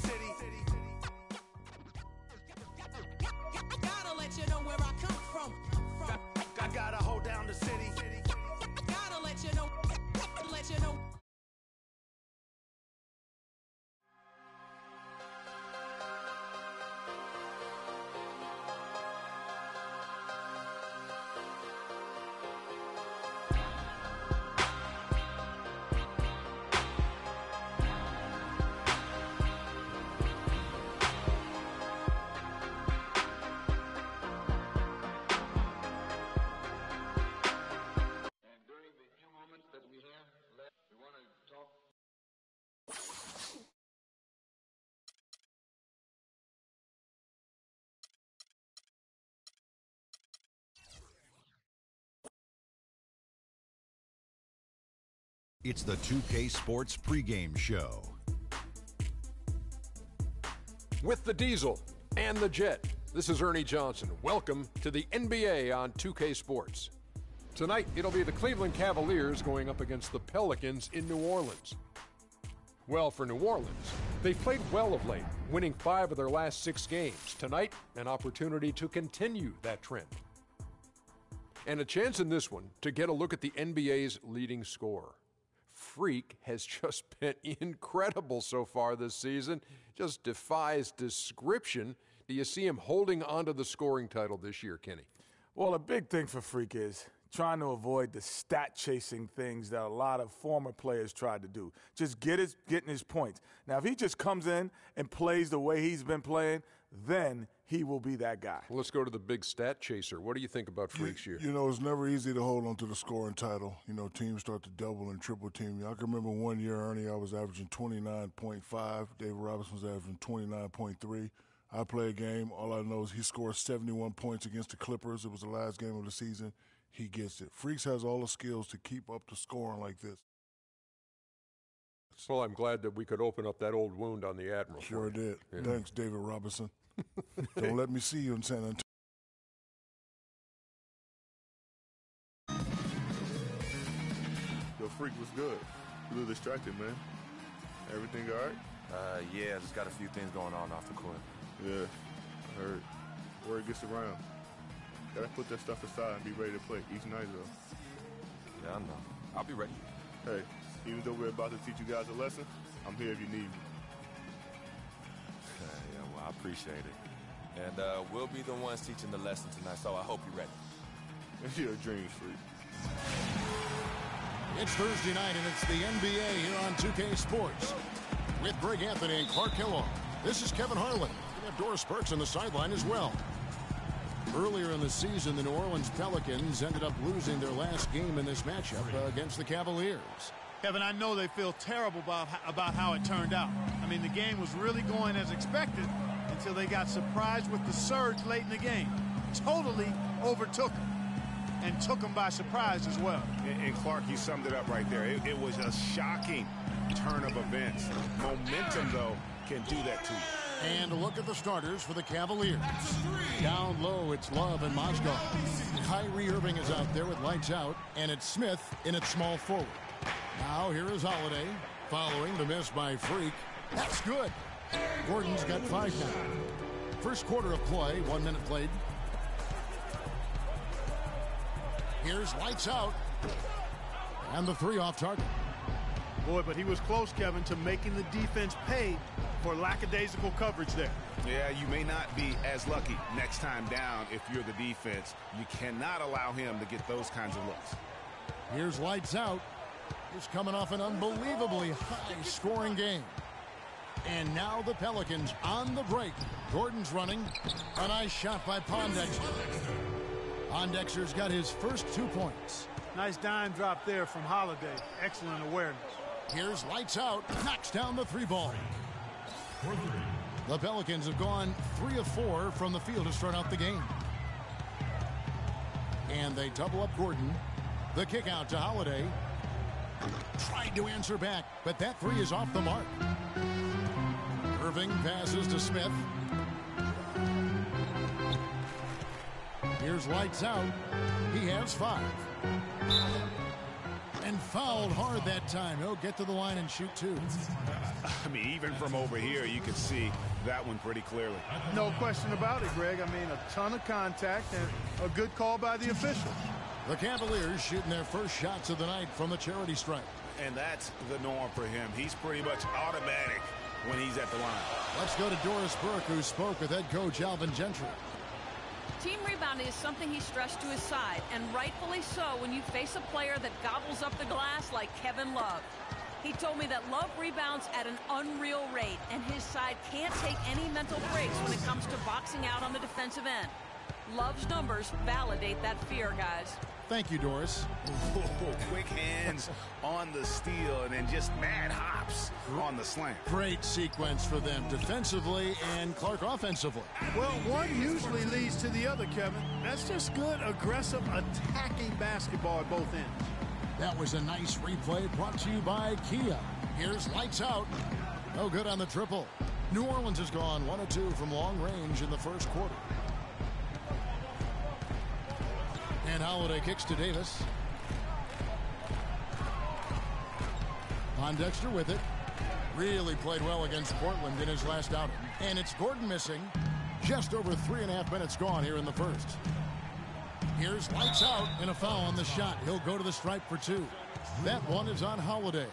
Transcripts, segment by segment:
city. Gotta let you know where I come from. I gotta hold down the city. Gotta let you know. Let you know. It's the 2K Sports pregame show. With the Diesel and the Jet, this is Ernie Johnson. Welcome to the NBA on 2K Sports. Tonight, it'll be the Cleveland Cavaliers going up against the Pelicans in New Orleans. Well, for New Orleans, they've played well of late, winning 5 of their last 6 games. Tonight, an opportunity to continue that trend. And a chance in this one to get a look at the NBA's leading scorer. Freak has just been incredible so far this season. Just defies description. Do you see him holding onto the scoring title this year, Kenny? Well, a big thing for Freak is trying to avoid the stat-chasing things that a lot of former players tried to do. Just getting his points. Now, if he just comes in and plays the way he's been playing, then he will be that guy. Well, let's go to the big stat chaser. What do you think about Freak's year? You know, it's never easy to hold on to the scoring title. You know, teams start to double and triple team you. I can remember one year, Ernie, I was averaging 29.5. David Robinson was averaging 29.3. I play a game. All I know is he scored 71 points against the Clippers. It was the last game of the season. He gets it. Freaks has all the skills to keep up the scoring like this. Well, I'm glad that we could open up that old wound on the Admiral. Sure did. Yeah. Thanks, David Robinson. Don't let me see you in San Antonio. Your Freak was good. You look distracted, man. Everything all right? Yeah, just got a few things going on off the court. Yeah, I heard. Word gets around. Gotta put that stuff aside and be ready to play each night, though. Yeah, I know. I'll be ready. Hey, even though we're about to teach you guys a lesson, I'm here if you need me. Yeah, well, I appreciate it. And we'll be the ones teaching the lesson tonight, so I hope you're ready. It's your dreams, Freak. It's Thursday night, and it's the NBA here on 2K Sports. With Greg Anthony and Clark Kellogg, this is Kevin Harlan. We have Doris Burks on the sideline as well. Earlier in the season, the New Orleans Pelicans ended up losing their last game in this matchup against the Cavaliers. Kevin, I know they feel terrible about how it turned out. I mean, the game was really going as expected until they got surprised with the surge late in the game. Totally overtook them and took them by surprise as well. And Clark, you summed it up right there. It was a shocking turn of events. Momentum, though, can do that to you. And a look at the starters for the Cavaliers. Down low, it's Love and Mozgov. Kyrie Irving is out there with lights out, and it's Smith in its small forward. Now here is Holiday, following the miss by Freak. That's good. Gordon's got 5 now. First quarter of play, 1 minute played. Here's lights out. And the 3 off target. Boy, but he was close, Kevin, to making the defense pay for lackadaisical coverage there. Yeah, you may not be as lucky next time down if you're the defense. You cannot allow him to get those kinds of looks. Here's lights out. He's coming off an unbelievably high-scoring game. And now the Pelicans on the break. Gordon's running. A nice shot by Pondexter. Pondexter's got his first 2 points. Nice dime drop there from Holiday. Excellent awareness. Here's lights out. Knocks down the 3-ball. The Pelicans have gone 3 of 4 from the field to start out the game. And they double up Gordon. The kick out to Holiday. Tried to answer back, but that 3 is off the mark. Irving passes to Smith. Here's lights out. He has 5. And fouled hard that time. He'll get to the line and shoot two. I mean, even from over here, you can see that one pretty clearly. No question about it, Greg. I mean, a ton of contact and a good call by the official. The Cavaliers shooting their first shots of the night from the charity stripe. And that's the norm for him. He's pretty much automatic when he's at the line. Let's go to Doris Burke, who spoke with head coach Alvin Gentry. Team rebounding is something he stressed to his side, and rightfully so when you face a player that gobbles up the glass like Kevin Love. He told me that Love rebounds at an unreal rate, and his side can't take any mental breaks when it comes to boxing out on the defensive end. Love's numbers validate that fear, guys. Thank you, Doris. Quick hands on the steal and then just mad hops on the slam. Great sequence for them defensively and Clark offensively. Well, one usually leads to the other, Kevin. That's just good, aggressive, attacking basketball at both ends. That was a nice replay brought to you by Kia. Here's lights out. No good on the triple. New Orleans has gone 1 of 2 from long range in the first quarter. And Holiday kicks to Davis. Pondexter with it. Really played well against Portland in his last outing. And it's Gordon missing. Just over 3.5 minutes gone here in the first. Here's lights out and a foul on the shot. He'll go to the stripe for 2. That one is on Holiday.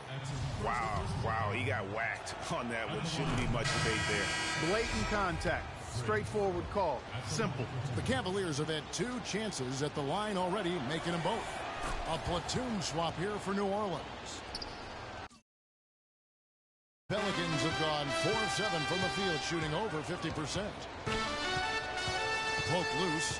Wow, he got whacked on that one. Shouldn't be much debate there. Blatant contact. Straightforward call. Simple. The Cavaliers have had 2 chances at the line already, making them both. A platoon swap here for New Orleans. Pelicans have gone 4 of 7 from the field, shooting over 50%. Poked loose.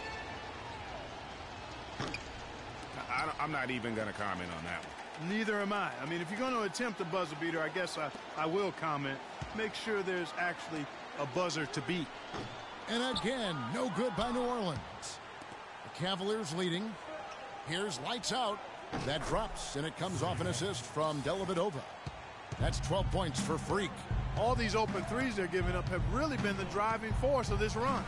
I'm not even going to comment on that one. Neither am I. I mean, if you're going to attempt a buzzer beater, I guess I will comment. Make sure there's actually a buzzer to beat. And again, no good by New Orleans. The Cavaliers leading. Here's lights out. That drops, and it comes off an assist from Dellavedova. That's 12 points for Freak. All these open threes they're giving up have really been the driving force of this run.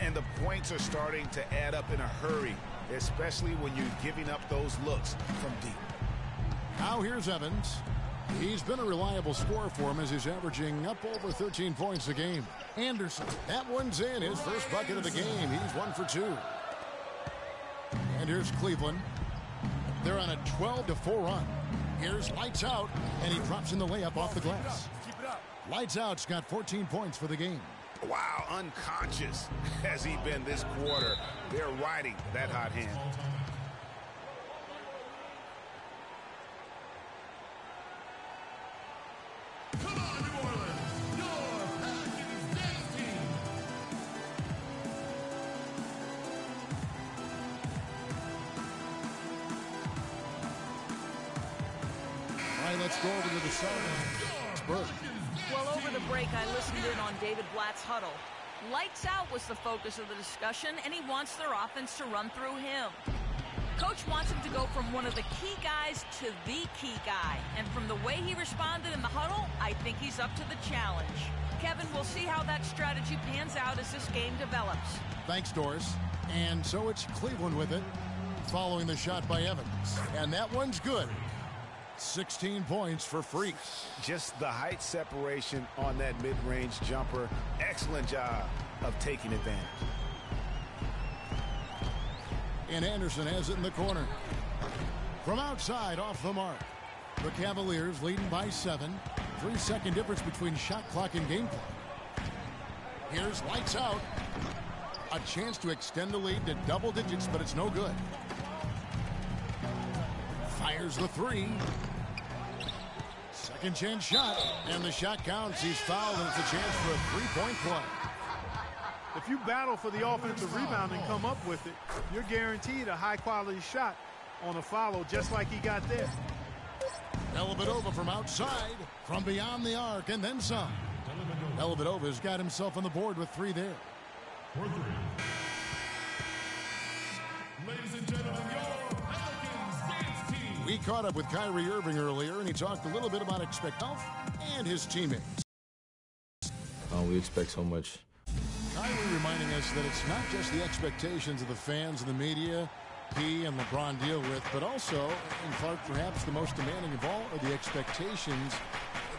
And the points are starting to add up in a hurry, especially when you're giving up those looks from deep. Now here's Evans. He's been a reliable scorer for him as he's averaging up over 13 points a game. Anderson, that one's in, his first bucket of the game. He's 1 for 2. And here's Cleveland. They're on a 12-4 run. Here's lights out, and he drops in the layup off the glass. Lights out's got 14 points for the game. Wow, unconscious has he been this quarter. They're riding that hot hand. Come on, New Orleans, your Pelicans dance team. All right, let's go over to the side. Well, over the break, I listened in on David Blatt's huddle. Lights out was the focus of the discussion, and he wants their offense to run through him. Coach wants him to go from one of the key guys to the key guy. And from the way he responded in the huddle, I think he's up to the challenge. Kevin, we'll see how that strategy pans out as this game develops. Thanks, Doris. And so it's Cleveland with it, following the shot by Evans. And that one's good. 16 points for Freak. Just the height separation on that mid-range jumper. Excellent job of taking advantage. And Anderson has it in the corner. From outside, off the mark. The Cavaliers leading by 7. 3-second difference between shot clock and game clock. Here's lights out. A chance to extend the lead to double digits, but it's no good. Fires the 3. Second chance shot, and the shot counts. He's fouled, and it's a chance for a 3-point play. If you battle for the offensive rebound and come up with it, you're guaranteed a high-quality shot on a follow just like he got there. Dellavedova from outside, from beyond the arc, and then some. Dellavedova's got himself on the board with 3 there. For 3. Ladies and gentlemen, your Pelicans dance team. We caught up with Kyrie Irving earlier, and he talked a little bit about himself and his teammates. We expect so much. Kyrie reminding us that it's not just the expectations of the fans and the media, he and LeBron deal with, but also, and Clark, perhaps the most demanding of all are the expectations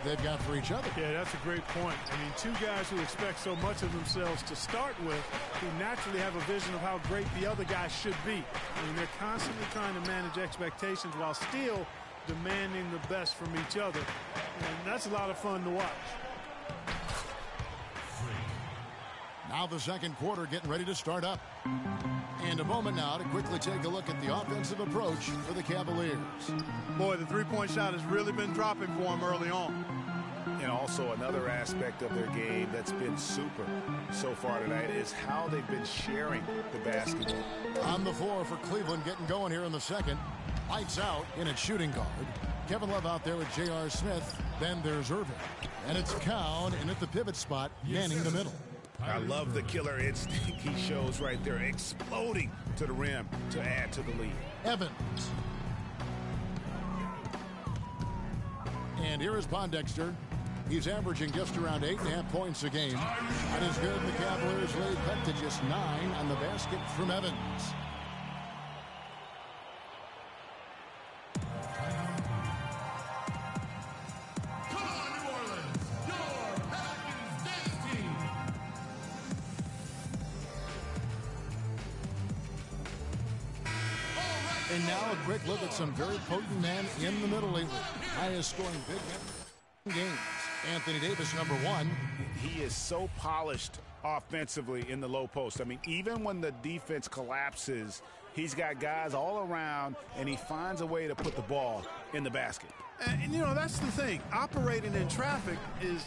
they've got for each other. Yeah, that's a great point. I mean, two guys who expect so much of themselves to start with, who naturally have a vision of how great the other guy should be. I mean, they're constantly trying to manage expectations while still demanding the best from each other. And that's a lot of fun to watch. Now the second quarter getting ready to start up. And a moment now to quickly take a look at the offensive approach for the Cavaliers. Boy, the three-point shot has really been dropping for them early on. And also another aspect of their game that's been super so far tonight is how they've been sharing the basketball. On the floor for Cleveland getting going here in the second. Lights out in its shooting guard. Kevin Love out there with J.R. Smith. Then there's Irving. And it's Cowan in at the pivot spot, manning the middle. I love the killer instinct he shows right there, exploding to the rim to add to the lead. Evans. And here is Pondexter. He's averaging just around 8.5 points a game. That is good. The Cavaliers laid cut to just 9 on the basket from Evans. And now a quick look at some very potent men in the middle lately. Highest scoring big men games. Anthony Davis, number 1. He is so polished offensively in the low post. I mean, even when the defense collapses, he's got guys all around, and he finds a way to put the ball in the basket. And you know, that's the thing. Operating in traffic is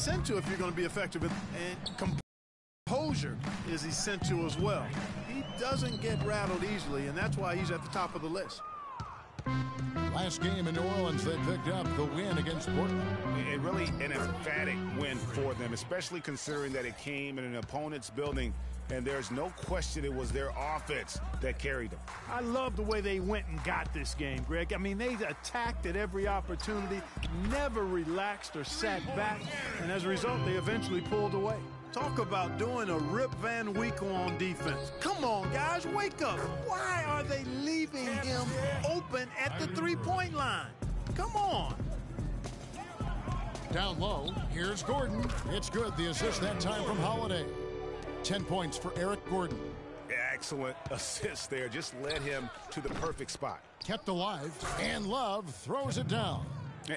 essential if you're going to be effective. And composure is essential as well. He doesn't get rattled easily, and that's why he's at the top of the list. Last game in New Orleans, they picked up the win against Portland. It really an emphatic win for them, especially considering that it came in an opponent's building, and there's no question it was their offense that carried them. I love the way they went and got this game, Greg. I mean, they attacked at every opportunity, never relaxed or sat back, and as a result, they eventually pulled away. Talk about doing a Rip Van Winkle on defense. Come on, guys, wake up. Why are they leaving him open at the three-point line? Come on. Down low, here's Gordon. It's good. The assist that time from Holiday. 10 points for Eric Gordon. Excellent assist there. Just led him to the perfect spot. Kept alive, and Love throws it down.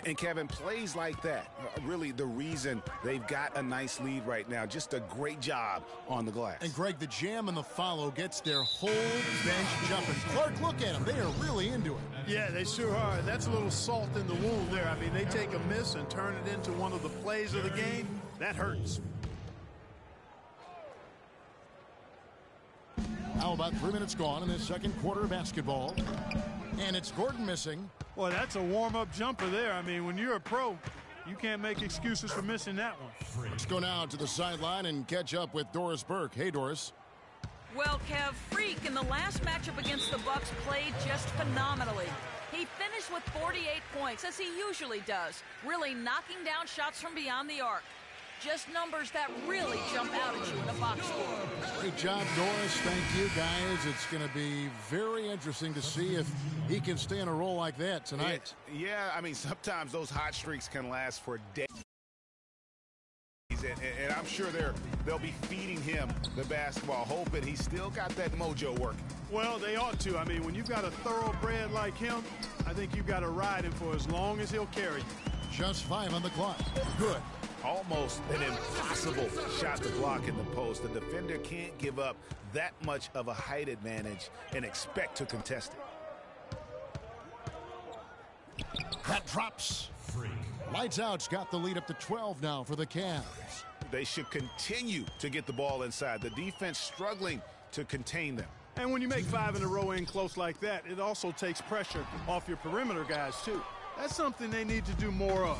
And Kevin, plays like that, really the reason they've got a nice lead right now. Just a great job on the glass. And Greg, the jam and the follow gets their whole bench jumping. Clark, look at them. They are really into it. Yeah, they sure are. That's a little salt in the wound there. I mean, they take a miss and turn it into one of the plays of the game. That hurts. Now about 3 minutes gone in this second quarter of basketball. And it's Gordon missing. Well, that's a warm-up jumper there. I mean, when you're a pro, you can't make excuses for missing that one. Let's go now to the sideline and catch up with Doris Burke. Hey, Doris. Well, Kev, Freak in the last matchup against the Bucks played just phenomenally. He finished with 48 points, as he usually does, really knocking down shots from beyond the arc. Just numbers that really jump out at you in a box score. Great job, Doris. Thank you, guys. It's going to be very interesting to see if he can stay in a role like that tonight. Yeah, I mean, sometimes those hot streaks can last for days. And I'm sure they'll be feeding him the basketball, hoping he's still got that mojo working. Well, they ought to. I mean, when you've got a thoroughbred like him, I think you've got to ride him for as long as he'll carry you. Just 5 on the clock. Good. Almost an impossible shot to block in the post. The defender can't give up that much of a height advantage and expect to contest it. That drops. Lights Out's got the lead up to 12 now for the Cavs. They should continue to get the ball inside. The defense struggling to contain them. And when you make 5 in a row in close like that, it also takes pressure off your perimeter guys, too. That's something they need to do more of.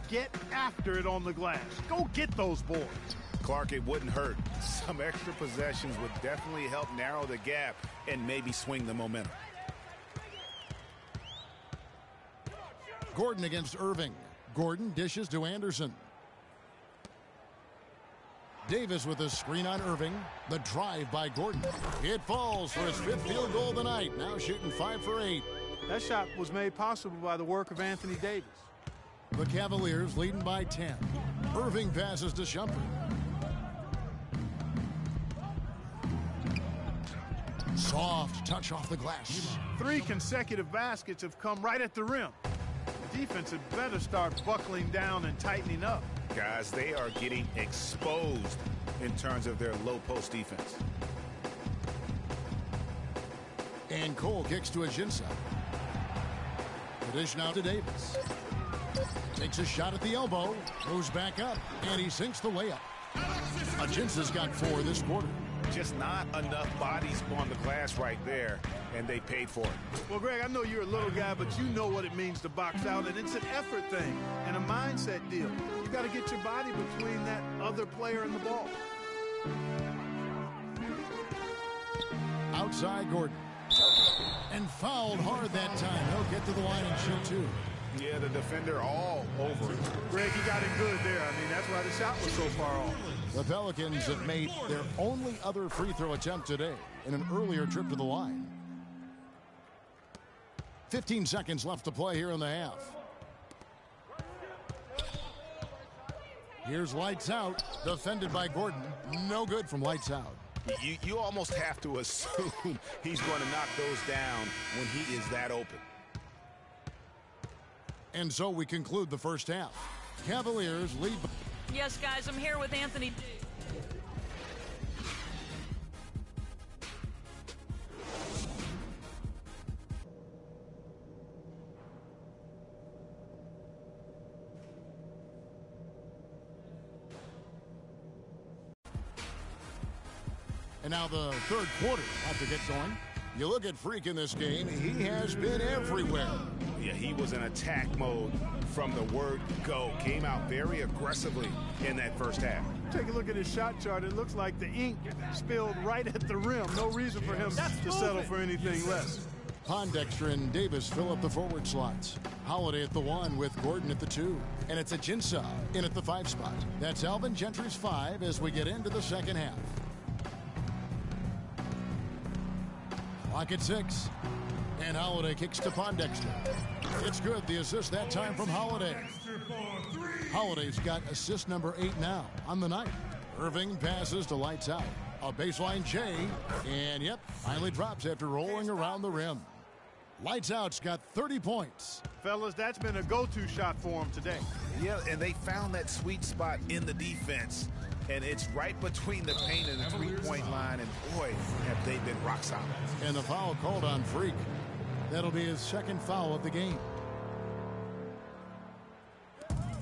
Get after it on the glass. Go get those boards. Clark, it wouldn't hurt. Some extra possessions would definitely help narrow the gap and maybe swing the momentum. Gordon against Irving. Gordon dishes to Anderson. Davis with a screen on Irving. The drive by Gordon. It falls for his 5th field goal of the night. Now shooting 5 for 8. That shot was made possible by the work of Anthony Davis. The Cavaliers leading by 10. Irving passes to Shumpert. Soft touch off the glass. 3 consecutive baskets have come right at the rim. The defense had better start buckling down and tightening up. Guys, they are getting exposed in terms of their low post defense. And Cole kicks to Ajinça. The dish now to Davis. Takes a shot at the elbow, goes back up, and he sinks the layup. Ajinça's got 4 this quarter. Just not enough bodies on the glass right there, and they paid for it. Well, Greg, I know you're a little guy, but you know what it means to box out, and it's an effort thing and a mindset deal. You got to get your body between that other player and the ball. Outside Gordon. And fouled hard that time. He'll get to the line and shoot 2. Yeah, the defender all over it. Greg, he got it good there. I mean, that's why the shot was so far off. The Pelicans have made their only other free throw attempt today in an earlier trip to the line. 15 seconds left to play here in the half. Here's Lights Out, defended by Gordon. No good from Lights Out. You almost have to assume he's going to knock those down when he is that open. And so we conclude the first half. Cavaliers lead. Yes, guys, I'm here with Anthony. And now the third quarter about to get going. You look at Freak in this game, he has been everywhere. Yeah, he was in attack mode from the word go. Came out very aggressively in that first half. Take a look at his shot chart. It looks like the ink spilled right at the rim. No reason for him to settle for anything less. Pondexter and Davis fill up the forward slots. Holiday at the 1 with Gordon at the 2. And it's a Jinsa in at the 5 spot. That's Alvin Gentry's 5 as we get into the second half. Clock at 6. And Holiday kicks to Pondexter. It's good. The assist that time from Holiday. Holiday's got assist number 8 now on the night. Irving passes to Lights Out. A baseline J. And yep, finally drops after rolling around the rim. Lights Out's got 30 points. Fellas, that's been a go-to shot for him today. Yeah, and they found that sweet spot in the defense. And it's right between the paint and the three-point line. And boy, have they been rock solid. And the foul called on Freak. That'll be his second foul of the game.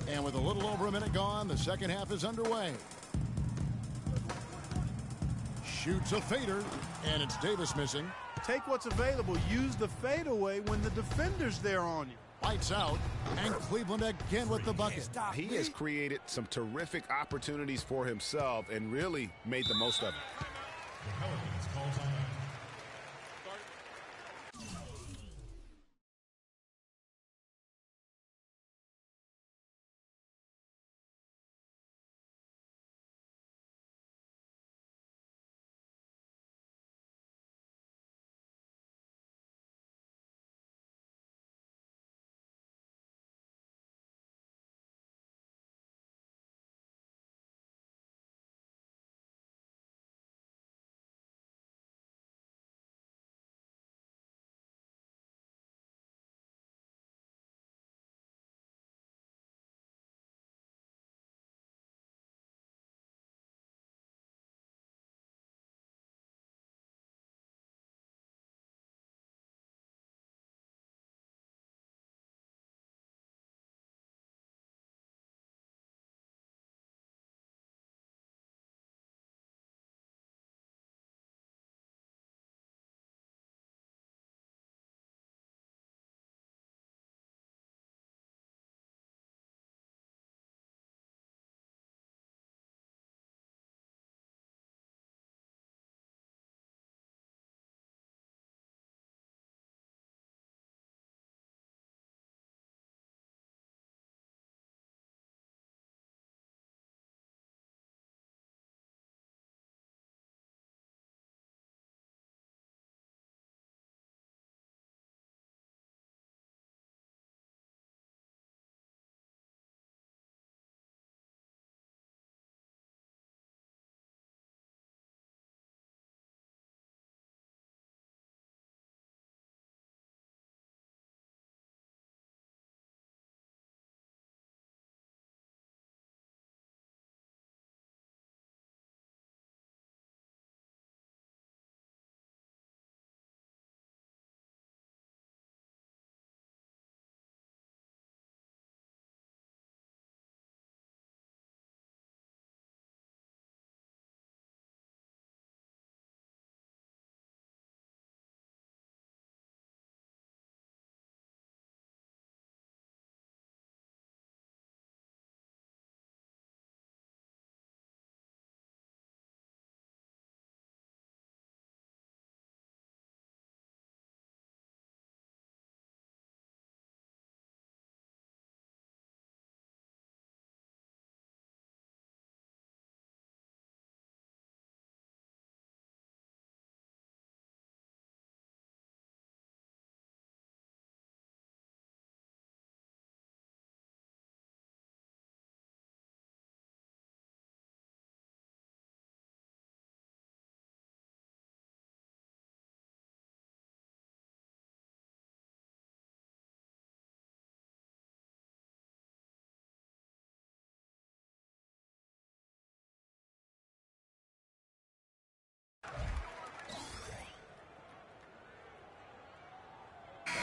And with a little over a minute gone, the second half is underway. Shoots a fader, and it's Davis missing. Take what's available. Use the fadeaway when the defender's there on you. Lights out, and Cleveland again with the bucket. He has created some terrific opportunities for himself and really made the most of it.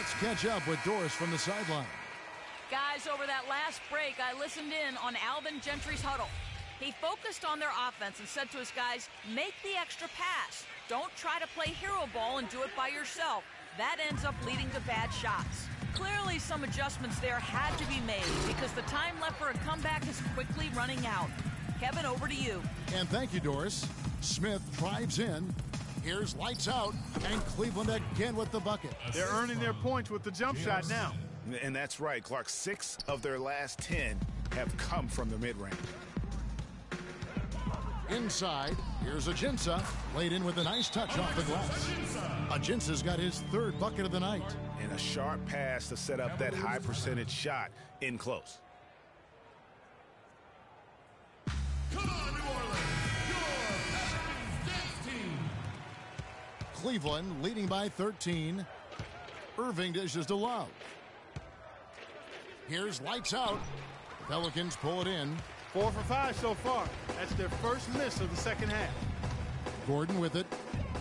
Let's catch up with Doris from the sideline. Guys, over that last break, I listened in on Alvin Gentry's huddle. He focused on their offense and said to his guys, make the extra pass. Don't try to play hero ball and do it by yourself. That ends up leading to bad shots. Clearly some adjustments there had to be made because the time left for a comeback is quickly running out. Kevin, over to you. And thank you, Doris. Smith drives in. Here's lights out, and Cleveland again with the bucket. They're earning their points with the jump shot now. And that's right, Clark. 6 of their last 10 have come from the mid-range. Inside, here's Ajinça, laid in with a nice touch off the glass. Ajinça's got his 3rd bucket of the night. And a sharp pass to set up that high percentage shot in close. Come on, New Orleans, your Pelicans dance team. Cleveland leading by 13. Irving dishes to Love. Here's lights out. Pelicans pull it in. 4 for 5 so far. That's their first miss of the second half. Gordon with it.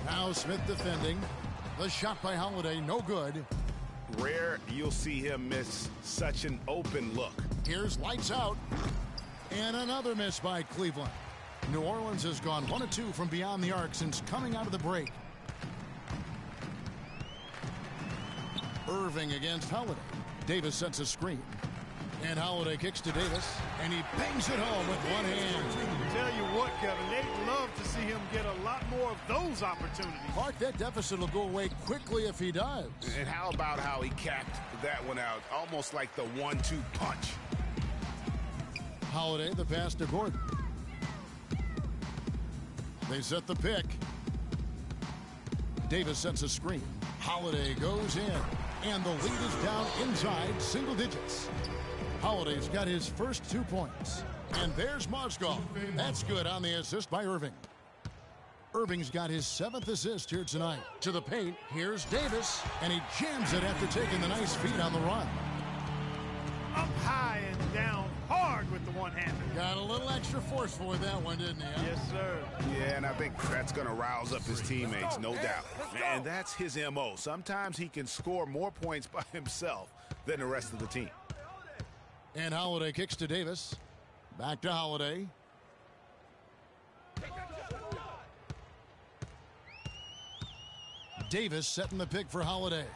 Now Smith defending. The shot by Holiday, no good. Rare you'll see him miss such an open look. Here's lights out. And another miss by Cleveland. New Orleans has gone 1 of 2 from beyond the arc since coming out of the break. Irving against Holiday. Davis sets a screen. And Holiday kicks to Davis, and he bangs it home with one hand. Tell you what, Kevin, they'd love to see him get a lot more of those opportunities. Clark, that deficit will go away quickly if he does. And how about how he capped that one out, almost like the 1-2 punch. Holiday, the pass to Gordon. They set the pick. Davis sets a screen. Holiday goes in, and the lead is down inside single digits. Holiday's got his first 2 points. And there's Mozgov. That's good on the assist by Irving. Irving's got his 7th assist here tonight. To the paint, here's Davis, and he jams it after taking the nice feed on the run. Up high and down hard with the one-hander. Got a little extra forceful with that one, didn't he? Huh? Yes, sir. Yeah, and I think that's going to rouse up his teammates, no doubt. And that's his MO. Sometimes he can score more points by himself than the rest of the team. And Holiday kicks to Davis. Back to Holiday. Davis setting the pick for Holiday.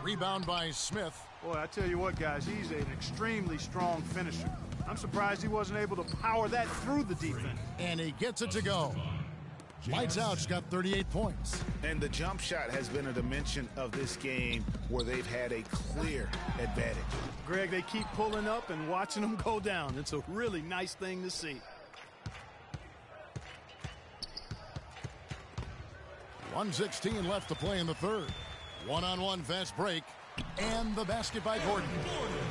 Rebound by Smith. Boy, I tell you what, guys, he's an extremely strong finisher. I'm surprised he wasn't able to power that through the defense. And he gets it to go. Lights out's got 38 points. And the jump shot has been a dimension of this game where they've had a clear advantage. Greg, they keep pulling up and watching them go down. It's a really nice thing to see. 1:16 left to play in the 3rd. One-on-one fast break. And the basket by Gordon.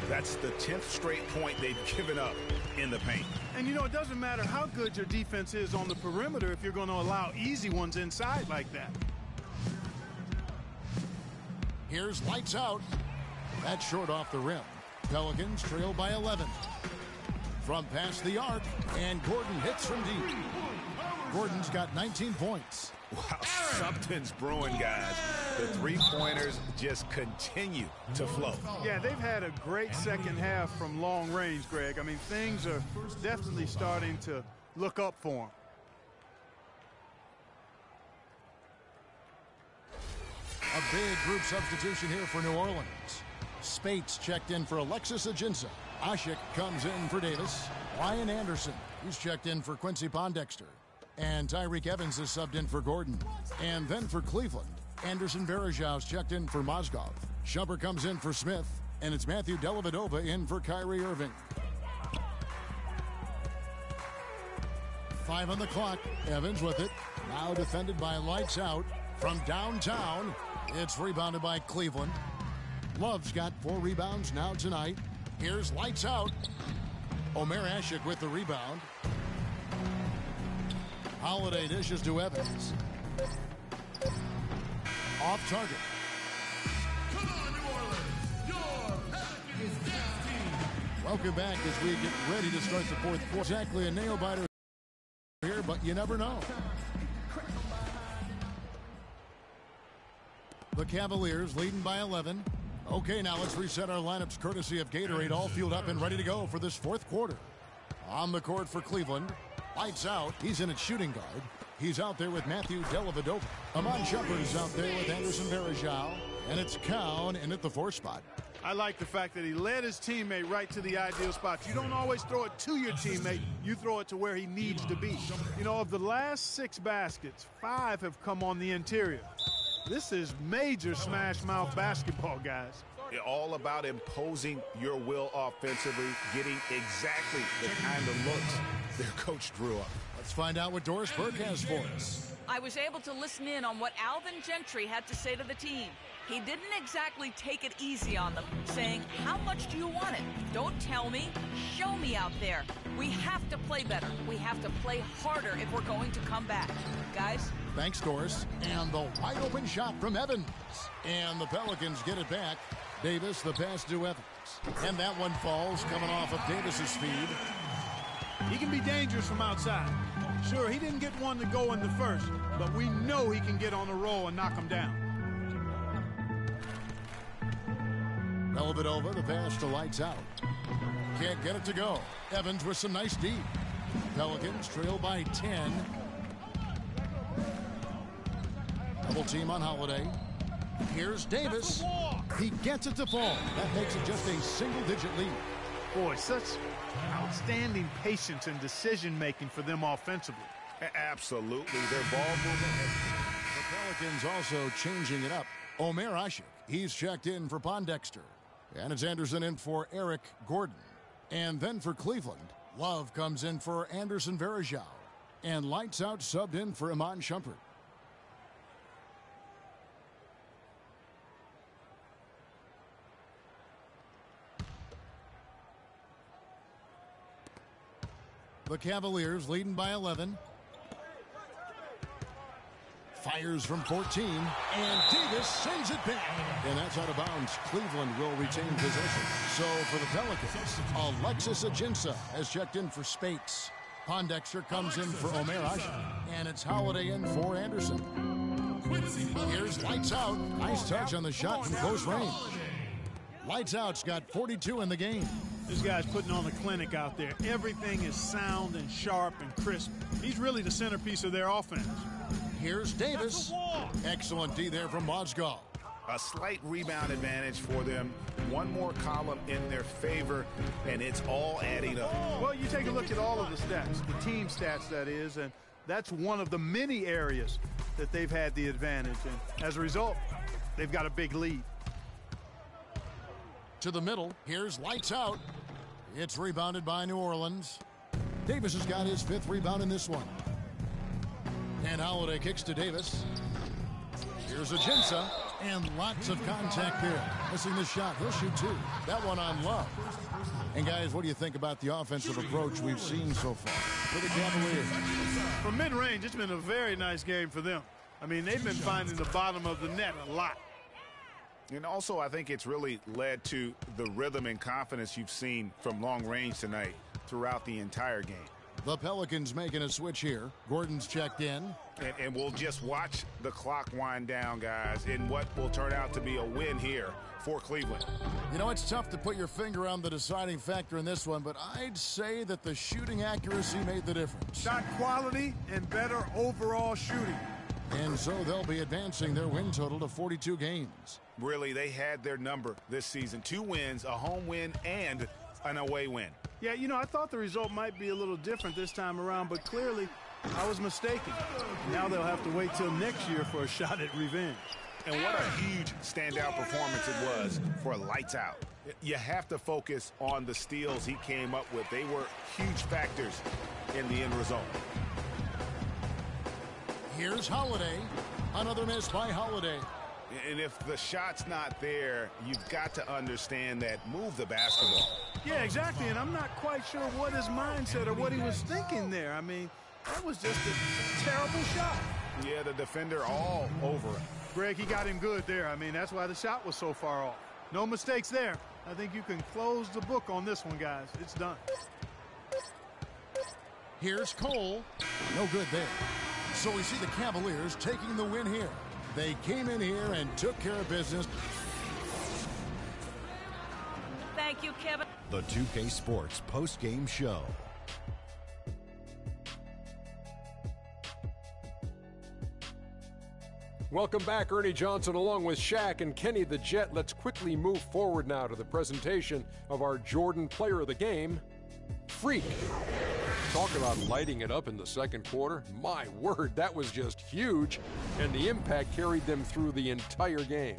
That's the 10th straight point they've given up in the paint. And, you know, it doesn't matter how good your defense is on the perimeter if you're going to allow easy ones inside like that. Here's lights out. That's short off the rim. Pelicans trail by 11. From past the arc, and Gordon hits from deep. Gordon's got 19 points. Wow, something's brewing, guys. The three-pointers just continue to flow. Yeah, they've had a great second half from long range, Greg. I mean, things are definitely starting to look up for them. A big group substitution here for New Orleans. Spates checked in for Alexis Ajinça. Ashik comes in for Davis. Ryan Anderson, who's checked in for Quincy Pondexter. And Tyreek Evans is subbed in for Gordon. And then for Cleveland, Anderson Varejau's checked in for Mozgov. Shumpert comes in for Smith. And it's Matthew Dellavedova in for Kyrie Irving. 5 on the clock. Evans with it. Now defended by Lights Out. From downtown, it's rebounded by Cleveland. Love's got 4 rebounds now tonight. Here's Lights Out. Omer Ashik with the rebound. Holiday dishes to Evans. Off target. Come on, New Orleans, your Pelicans dance team. Welcome back as we get ready to start the fourth quarter. Exactly a nail-biter here, but you never know. The Cavaliers leading by 11. Okay, now let's reset our lineups courtesy of Gatorade, all fueled up and ready to go for this fourth quarter. On the court for Cleveland. Lights out. He's in at shooting guard. He's out there with Matthew Dellavedova. Amon Shumpert is out there with Anderson Varejao. And it's Cowan in at the 4 spot. I like the fact that he led his teammate right to the ideal spot. You don't always throw it to your teammate. You throw it to where he needs to be. You know, of the last 6 baskets, 5 have come on the interior. This is major smash mouth basketball, guys. All about imposing your will offensively, getting exactly the kind of looks their coach drew up. Let's find out what Doris Burke has for us. I was able to listen in on what Alvin Gentry had to say to the team. He didn't exactly take it easy on them, saying, how much do you want it? Don't tell me, show me out there. We have to play better. We have to play harder if we're going to come back. Guys? Thanks, Doris. And the wide open shot from Evans. And the Pelicans get it back. Davis, the pass to Evans. And that one falls, coming off of Davis's feed. He can be dangerous from outside. Sure, he didn't get one to go in the first, but we know he can get on the roll and knock him down. Dellavedova, the pass to Lights out. Can't get it to go. Evans with some nice D. Pelicans trail by 10. Double team on Holiday. Here's Davis. He gets it to fall. That makes it just a single-digit lead. Boy, such outstanding patience and decision-making for them offensively. Absolutely. Their ball movement. The Pelicans also changing it up. Omer Ashik, he's checked in for Pondexter. And it's Anderson in for Eric Gordon. And then for Cleveland, Love comes in for Anderson Varejao. And Lights out subbed in for Amon Shumpert. The Cavaliers leading by 11. Fires from 14. And Davis sends it back. And that's out of bounds. Cleveland will retain possession. So for the Pelicans, Alexis Ajinça has checked in for Spates. Pondexter comes in for Omer Ashik. And it's Holiday in for Anderson. Here's Lights out. Nice touch on the shot from close range. Lights out's got 42 in the game. This guy's putting on a clinic out there. Everything is sound and sharp and crisp. He's really the centerpiece of their offense. Here's Davis. Excellent D there from Mozgov. A slight rebound advantage for them. One more column in their favor, and it's all adding up. Well, you take a look at all of the stats, the team stats, that is, and that's one of the many areas that they've had the advantage. And as a result, they've got a big lead. To the middle. Here's Lights out. It's rebounded by New Orleans. Davis has got his 5th rebound in this one. And Holiday kicks to Davis. Here's Ajinça. And lots of contact there. Missing the shot. He'll shoot 2. That one on Love. And guys, what do you think about the offensive approach we've seen so far for the Cavaliers? From mid-range, it's been a very nice game for them. I mean, they've been finding the bottom of the net a lot. And also, I think it's really led to the rhythm and confidence you've seen from long range tonight throughout the entire game. The Pelicans making a switch here. Gordon's checked in. And we'll just watch the clock wind down, guys, in what will turn out to be a win here for Cleveland. You know, it's tough to put your finger on the deciding factor in this one, but I'd say that the shooting accuracy made the difference. Shot quality and better overall shooting. And so they'll be advancing their win total to 42 games. Really, they had their number this season. 2 wins, a home win, and an away win. Yeah, you know, I thought the result might be a little different this time around, but clearly I was mistaken. Now they'll have to wait till next year for a shot at revenge. And what a huge standout performance it was for Lights out. You have to focus on the steals he came up with. They were huge factors in the end result. Here's Holiday. Another miss by Holiday. And if the shot's not there, you've got to understand that move the basketball. Yeah, exactly, and I'm not quite sure what his mindset or what he was thinking there. I mean, that was just a terrible shot. Yeah, the defender all over him. Greg, he got him good there. I mean, that's why the shot was so far off. No mistakes there. I think you can close the book on this one, guys. It's done. Here's Cole. No good there. So we see the Cavaliers taking the win here. They came in here and took care of business. Thank you, Kevin. The 2K Sports post-game show. Welcome back, Ernie Johnson, along with Shaq and Kenny the Jet. Let's quickly move forward now to the presentation of our Jordan Player of the Game, Freak. Talk about lighting it up in the second quarter. My word, that was just huge, and the impact carried them through the entire game.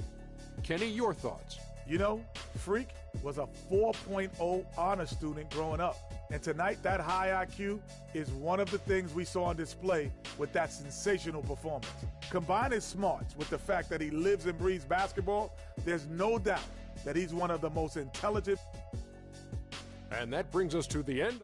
Kenny, your thoughts? You know, Freak was a 4.0 honor student growing up. And tonight, that high IQ is one of the things we saw on display with that sensational performance. Combine his smarts with the fact that he lives and breathes basketball, there's no doubt that he's one of the most intelligent. And that brings us to the end.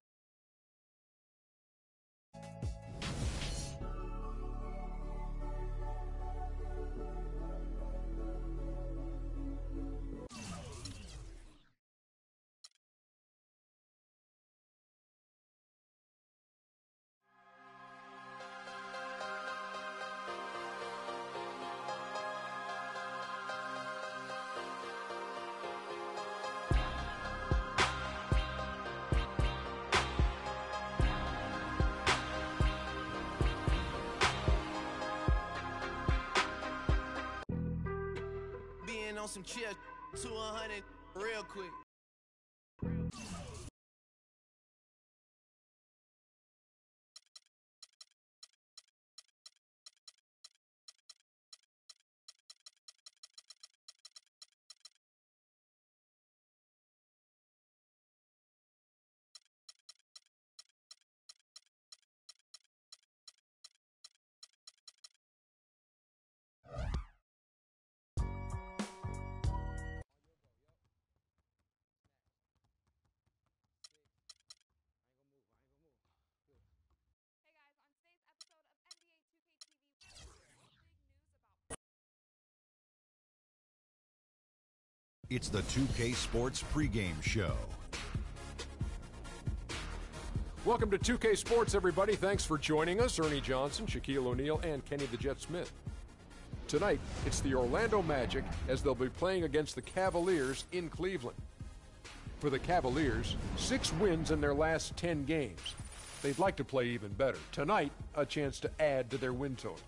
On some chill to 100 real quick. It's the 2K Sports pregame show. Welcome to 2K Sports, everybody. Thanks for joining us. Ernie Johnson, Shaquille O'Neal, and Kenny the Jet Smith. Tonight, it's the Orlando Magic as they'll be playing against the Cavaliers in Cleveland. For the Cavaliers, 6 wins in their last 10 games. They'd like to play even better. Tonight, a chance to add to their win total.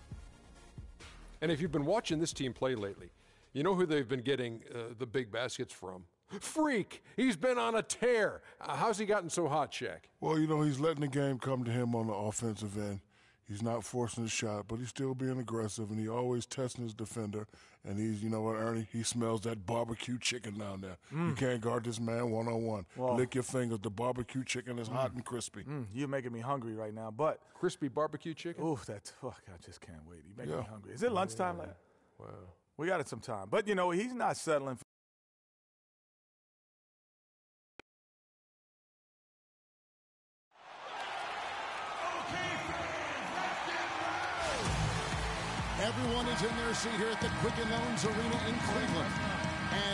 And if you've been watching this team play lately, you know who they've been getting the big baskets from? Freak! He's been on a tear. How's he gotten so hot, Shaq? Well, you know, he's letting the game come to him on the offensive end. He's not forcing his shot, but he's still being aggressive, and he always testing his defender. And he's, you know what, Ernie? He smells that barbecue chicken down there. You can't guard this man one-on-one. Well, lick your fingers. The barbecue chicken is hot and crispy. You're making me hungry right now, but... Crispy barbecue chicken? Oof, I just can't wait. You make me hungry. Is it lunchtime? Yeah. Wow. We got it some time. But, you know, he's not settling for... Everyone is in their seat here at the Quicken Loans Arena in Cleveland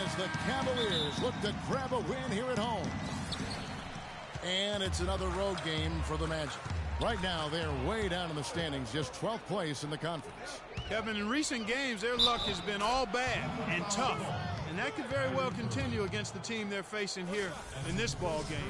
as the Cavaliers look to grab a win here at home. And it's another road game for the Magic. Right now, they're way down in the standings, just 12th place in the conference. Kevin, in recent games, their luck has been all bad and tough. And that could very well continue against the team they're facing here in this ball game.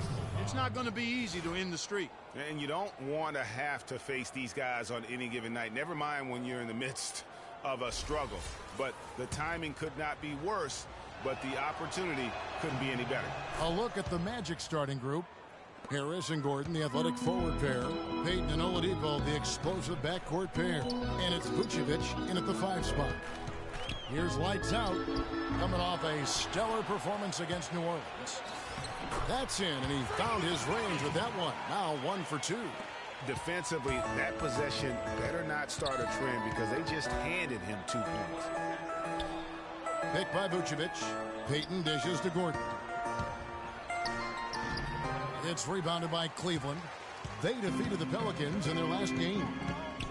It's not going to be easy to end the streak. And you don't want to have to face these guys on any given night. Never mind when you're in the midst of a struggle. But the timing could not be worse, but the opportunity couldn't be any better. A look at the Magic starting group. Harris and Gordon, the athletic forward pair. Payton and Oladipo, the explosive backcourt pair. And it's Vucevic in at the 5 spot. Here's Lights Out, coming off a stellar performance against New Orleans. That's in, and he found his range with that one. Now 1 for 2. Defensively, that possession better not start a trend because they just handed him 2 points. Picked by Vucevic. Payton dishes to Gordon. It's rebounded by Cleveland. They defeated the Pelicans in their last game.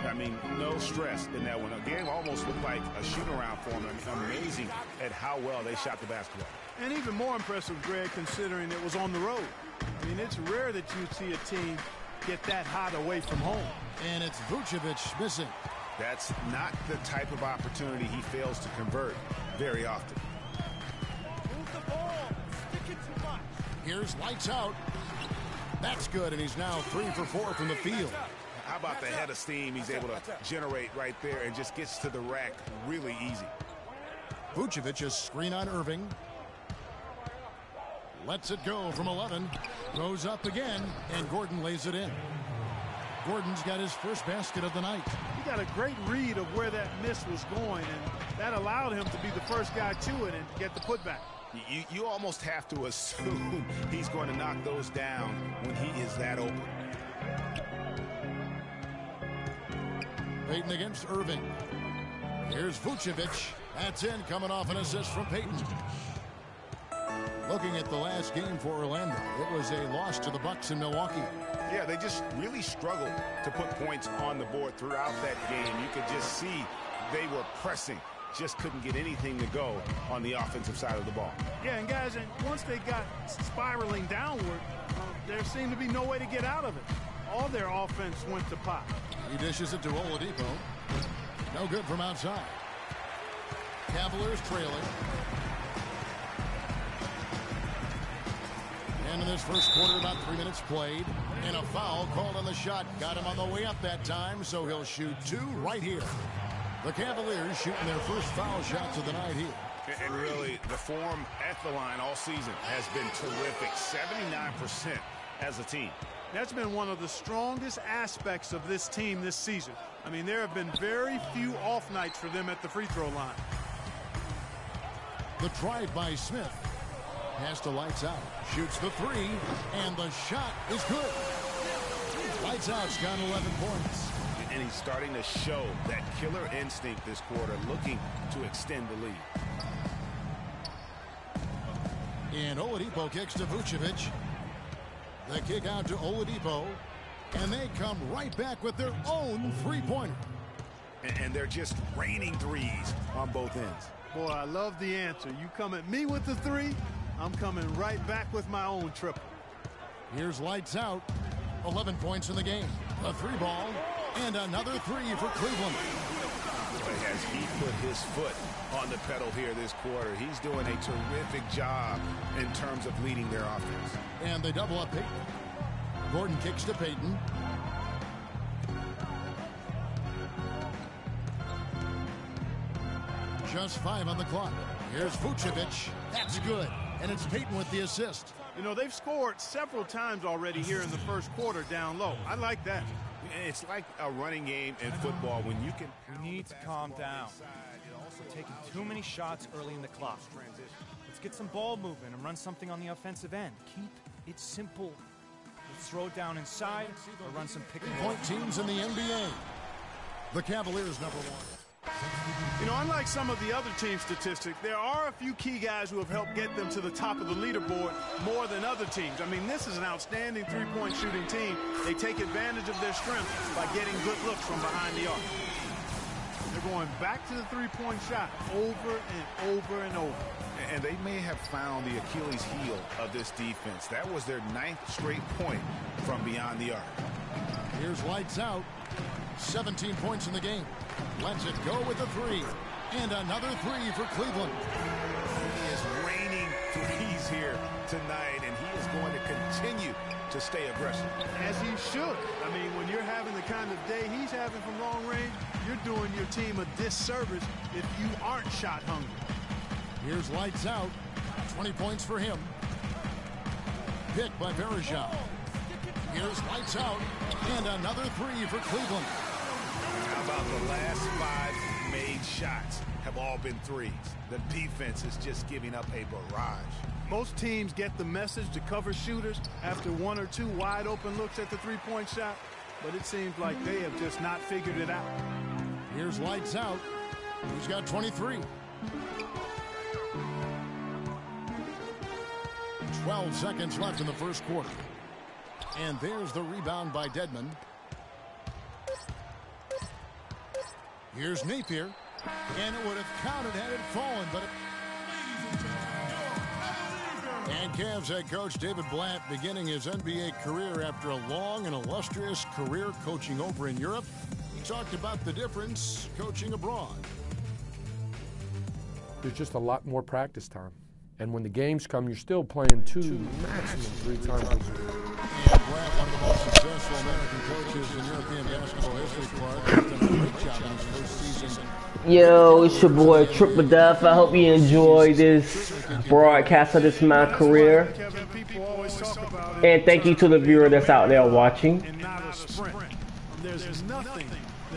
I mean, no stress in that one. The game almost looked like a shoot-around for them. Amazing at how well they shot the basketball. And even more impressive, Greg, considering it was on the road. I mean, it's rare that you see a team get that hot away from home. And it's Vucevic missing. That's not the type of opportunity he fails to convert very often. Move the ball. Stick it too much. Here's Lights Out. That's good, and he's now 3 for 4 from the field. How about the head of steam he's able to generate right there and just gets to the rack really easy. Vucevic is screen on Irving. Lets it go from 11. Goes up again, and Gordon lays it in. Gordon's got his first basket of the night. He got a great read of where that miss was going, and that allowed him to be the first guy to it and get the putback. You almost have to assume he's going to knock those down when he is that open. Payton against Irving. Here's Vucevic. That's in, coming off an assist from Payton. Looking at the last game for Orlando, it was a loss to the Bucks in Milwaukee. Yeah, they just really struggled to put points on the board throughout that game. You could just see they were pressing, just couldn't get anything to go on the offensive side of the ball. Yeah, and guys, once they got spiraling downward, there seemed to be no way to get out of it. All their offense went to pot. He dishes it to Oladipo. No good from outside. Cavaliers trailing. And in this first quarter, about 3 minutes played, and a foul called on the shot. Got him on the way up that time, so he'll shoot two right here. The Cavaliers shooting their first foul shots of the night here. And really, the form at the line all season has been terrific. 79% as a team. That's been one of the strongest aspects of this team this season. I mean, there have been very few off nights for them at the free throw line. The drive by Smith. Pass to Lights Out. Shoots the three, and the shot is good. Lights Out's got 11 points. And he's starting to show that killer instinct this quarter, looking to extend the lead. And Oladipo kicks to Vucevic. The kick out to Oladipo. And they come right back with their own three-pointer. And they're just raining threes on both ends. Boy, I love the answer. You come at me with the three, I'm coming right back with my own triple. Here's Lights Out. 11 points in the game. A three ball. And another three for Cleveland. Boy, has he put his foot on the pedal here this quarter. He's doing a terrific job in terms of leading their offense. And they double up Payton. Gordon kicks to Payton. Just 5 on the clock. Here's Vucevic. That's good. And it's Payton with the assist. You know, they've scored several times already here in the first quarter down low. I like that. It's like a running game in football when you can... We need to calm down. We're taking too many shots early in the clock. Let's get some ball movement and run something on the offensive end. Keep it simple. Let's throw it down inside or run some pick and roll. Point teams in the NBA. The Cavaliers #1. You know, unlike some of the other team statistics, there are a few key guys who have helped get them to the top of the leaderboard more than other teams. I mean, this is an outstanding three-point shooting team. They take advantage of their strength by getting good looks from behind the arc. They're going back to the three-point shot over and over and over. And they may have found the Achilles heel of this defense. That was their 9th straight point from beyond the arc. Here's Lights Out. 17 points in the game. Lets it go with a three. And another three for Cleveland. He is raining threes here tonight, and he is going to continue to stay aggressive. As he should. I mean, when you're having the kind of day he's having from long range, you're doing your team a disservice if you aren't shot hungry. Here's Lights Out. 20 points for him. Pick by Bergeron. Here's Lights Out. And another three for Cleveland. How about the last 5 made shots have all been threes? The defense is just giving up a barrage. Most teams get the message to cover shooters after 1 or 2 wide open looks at the three-point shot, but it seems like they have just not figured it out. Here's Lights Out. He's got 23. 12 seconds left in the first quarter. And there's the rebound by Dedmon. Here's Napier. And it would have counted had it fallen, but And Cavs head coach David Blatt beginning his NBA career after a long and illustrious career coaching over in Europe. He talked about the difference coaching abroad. There's just a lot more practice time. And when the games come, you're still playing 2, maximum 3 times a week. Pratt, one of the most successful American coaches in European basketball history, Clark, has done a great job in his first season. Yo, it's your boy Triple Death. I hope you enjoy this broadcast of this my career. And thank you to the viewer that's out there watching.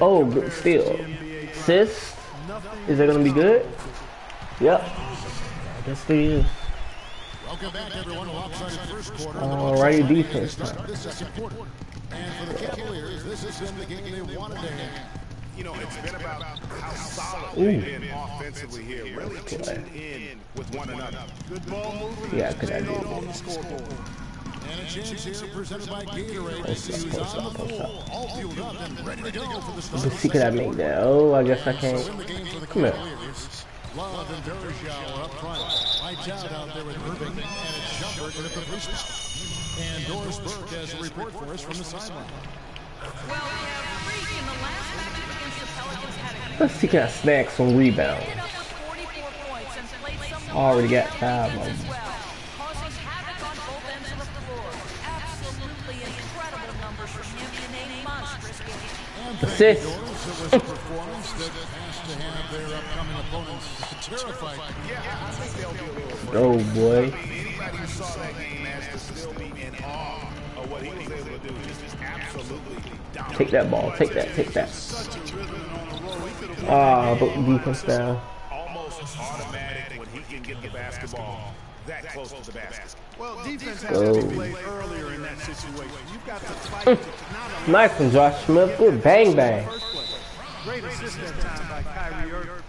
Oh, good steal. Sis? Is that gonna be good? Yep. I guess it is. Welcome back, everyone. Lopsided first quarter. Alrighty, defense time. The second quarter. And for the Cavaliers, this has been the game they wanted to have. You know, it's been about how solid they've been offensively here. Really tuned in with one another. Good ball movement. Yeah, good idea. On the scoreboard. And a chance here presented by Gatorade to see who's on the floor. All fueled up and ready to go for the start. Let's see, could I make that? Oh, I guess I can't. Come here. Love and Dershauer up front. Lights out there with Irving, and it's Shumpert at the free spot. And Doris Burke has a report for us from the sideline. Well, we have Freak in the last matchup against the Pelicans had a Let's see, can I snag some rebounds? Already got 5 of them. causing havoc on both ends of the floor. Absolutely incredible numbers from him in a monstrous game. Assist. It was a performance that has to have their upcoming opponents terrified. Oh boy. Anybody who saw that game has to still be in awe of what he was able to do. Just absolutely dominant. Take that ball. Take that. Take that. Ah, but defense down. Almost automatic when he can get the basketball that close to the basket. Well, defense has to be played earlier in that situation. You've got to fight to not Nice from Josh Smith. Good bang bang. Great assist that time by Kyrie Irving.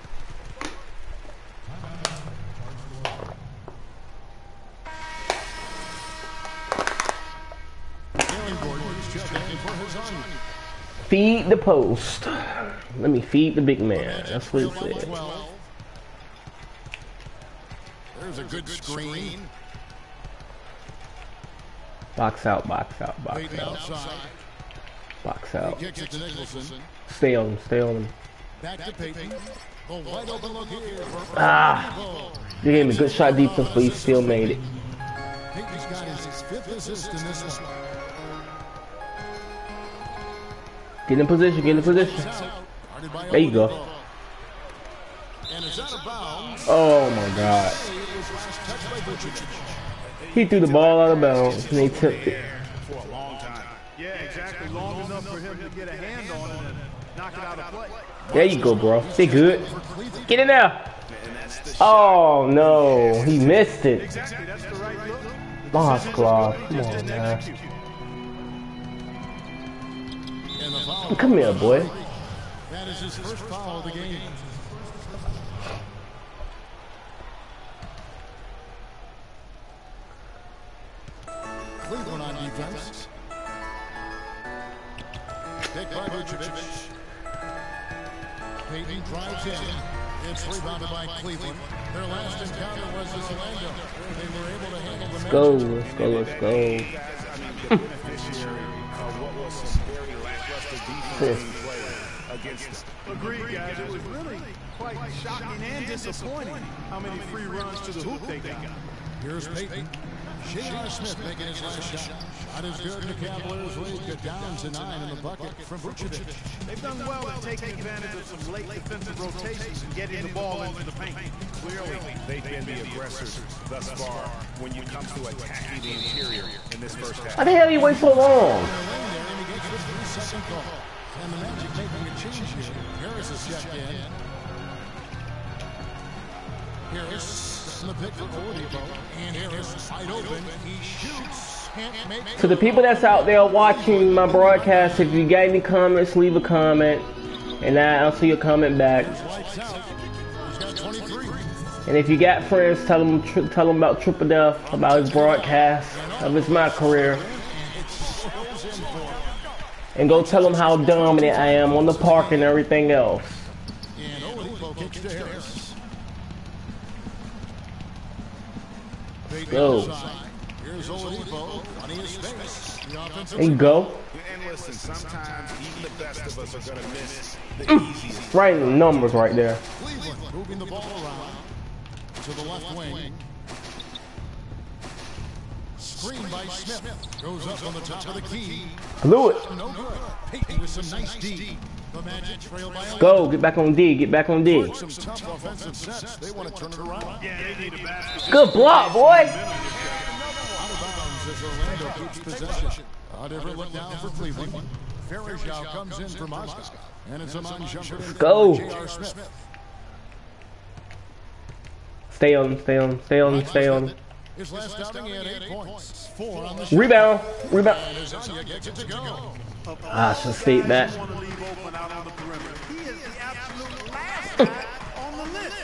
Feed the post. Let me feed the big man. That's what it said. There's a good screen. Box out, box out, box out. Box out. Stay on him, stay on him. Back to Payton. The wide open look here for Ah! You gave him a good shot defense, but he still made it. Payton's got his 5th assist in this one. Get in position, get in position. There you go. Oh my God. He threw the ball out of bounds and they tipped it. For a long time. Yeah, exactly. Long enough for him to get a hand on it and knock it out of play. There you go, bro. Stay good. Get in there. Oh no, he missed it. Boss Claw. Come on, man. Come here, boy. That is his first foul of the game. Cleveland on defense. Pick by Vucevic. Payton drives in. It's rebounded by Cleveland. Their last encounter was this Orlando, where they were able to handle the Let's go, let's go, let's go. Agreed, guys. It was really quite shocking and disappointing how many free runs to the hoop they got. Here's Payton. J.R. Smith making his last shot. Shot is good. The Cavaliers lead get down to 9 in the bucket from Vucevic. They've done well at taking advantage of some late defensive rotations and getting the ball into the paint. Clearly, they've been the aggressors thus far when you come to attacking the interior in this first half. How the hell you wait so long? And the Magic making a change here. Harris is checked in. Harris on the pick for Oladipo. And Harris wide open. He shoots. Can't make it. To the people that's out there watching my broadcast, if you got any comments, leave a comment. And I'll see your comment back. And if you got friends, tell them about Triple Death, about his broadcast of his my career. And go tell them how dominant I am on the park and everything else. And Oladipo kicks to Harris. Go. Here's Oladipo on his face. There you go. And listen, sometimes even the best of us are going to miss the easiest. Right in the numbers right there. Cleveland moving the ball around to the left wing. screen by Smith. Goes up on the top of the key. Blew it. No good. Peyton with some nice D. The Magic trail by 11. Go. Get back on D. Get back on D. Some tough offensive sets. They want to turn it around. Yeah, they need a basket. Good block, boy. Out of bounds as Orlando keeps possession. A different look now for Cleveland. Farajao comes in for Moscow. And it's a man-jumper in Go. J.R. Smith. Stay on, stay on, stay on, stay on. His last outing, he had 8 points. 4 on the Rebound, rebound. And Azania gets it to go. I should state that. He is the absolute last guy on the list.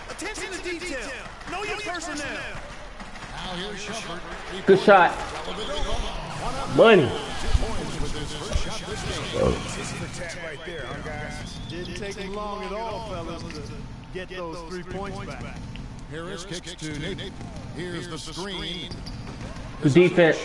Attention to detail. Know your personnel. Now here's Shumpert. Good shot. Money. Right there, huh, guys? Didn't take him long at all, fellas, to get those 3 points back. Harris kicks to Nate. Here's the screen. Good defense.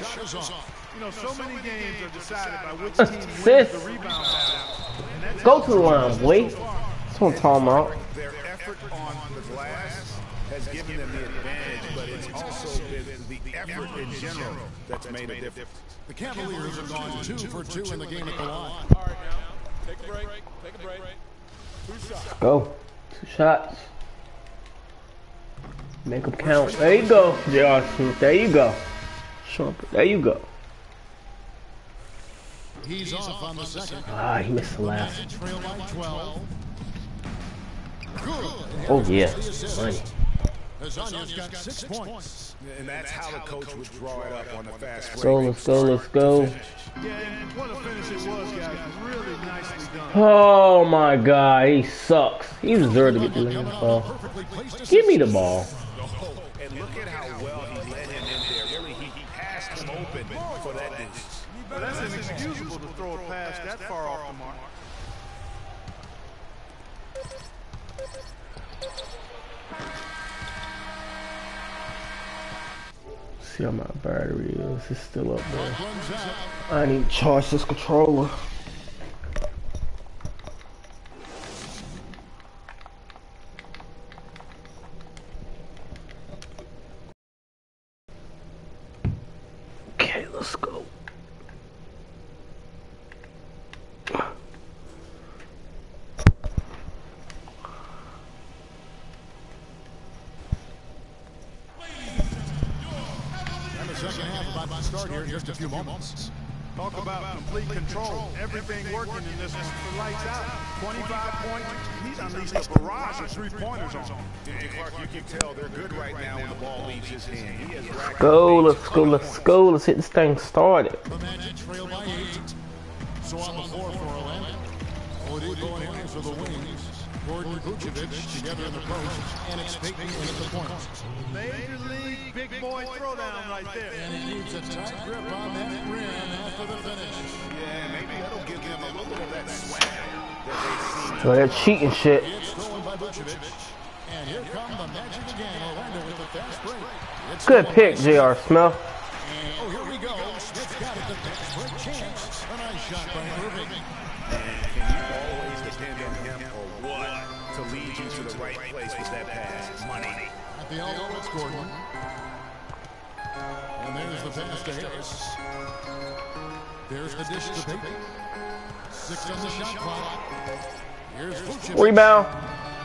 You know, so many games are decided by which team wins Sis. the rebound battle. Go to the line, boy. That's what I'm talking about. Their effort on the glass has given them the advantage, but it's also been the effort in general that's made a difference. The Cavaliers have gone 2 for 2 in the game at the line. All right, now. Take a break. Take a break. 2 shots. Go. 2 shots. Make them count. There you go, J.R. Smith. There you go. Shumpert. There you go. He's off on the second. Ah, he missed the last. Trail by 12. Good. Oh, yeah. Money. Azania's got 6 points. And that's how the coach would draw it up on the fast break. Go, let's go, let's go. Yeah, and what a finish it was, guys. Really nicely done. Oh my God, he sucks. He deserved to get the ball. Give me the ball. And look at how well he led him in there. Really, he passed him open for that deuce. But that's inexcusable to throw a pass that far off the mark. See how my battery is. It's still up there. I need to charge this controller. Okay, let's go. Second half about to start here in just a few moments. Talk about complete control. Everything working in this for lights out. 25 points. He's unleashed a barrage of 3-pointers on him. And Clark, you can tell they're good right now when the ball leaves his hand. He has racked Go, let's go, let's go. Let's hit this thing started. The Magic trail by 8. So on the floor for Orlando. Oladipo and Harris for the wings. Gordon Vucevic together in the post. And it's Peyton in at the point. Major league big boy throwdown right there. And he needs a tight grip on that rim after the finish. Yeah, maybe that'll give them a little bit of that swag that they've seen. So that cheating shit. It's thrown by Vucevic. And here come the Magic again. Orlando with the fast break. It's Good pick, J.R. Smith. Oh, here we go. Smith's got it. The fast break chance. A nice shot by Irving. Can you always depend on him or what to lead you to the right place with that pass? Money. At the elbow, it's Gordon. And there's the pass to Harris. There's the dish to Peyton. 6 on the shot clock. Here's Vucevic. Rebound.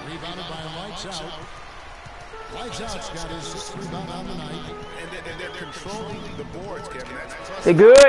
Rebounded by Lights Out. Lights Out's got his 6th rebound on the night. And they're controlling the boards, Kevin. That's They good? in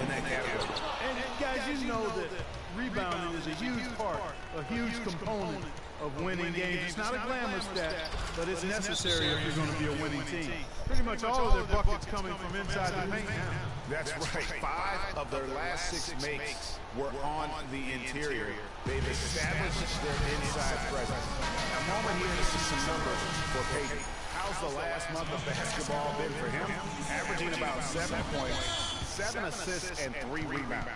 that category. And guys, you know that rebounding is a huge part, a huge component of winning games. It's not a glamour stat, but it's necessary if you're going to be a winning team. Pretty much all of their buckets coming from inside the paint now. That's right. 5 of their last 6 makes were on the interior. They've established their inside presence. Now, moment here to see some numbers for Peyton. How's the last month of basketball been for him? Averaging about 7 points, 7 assists, and 3 rebounds.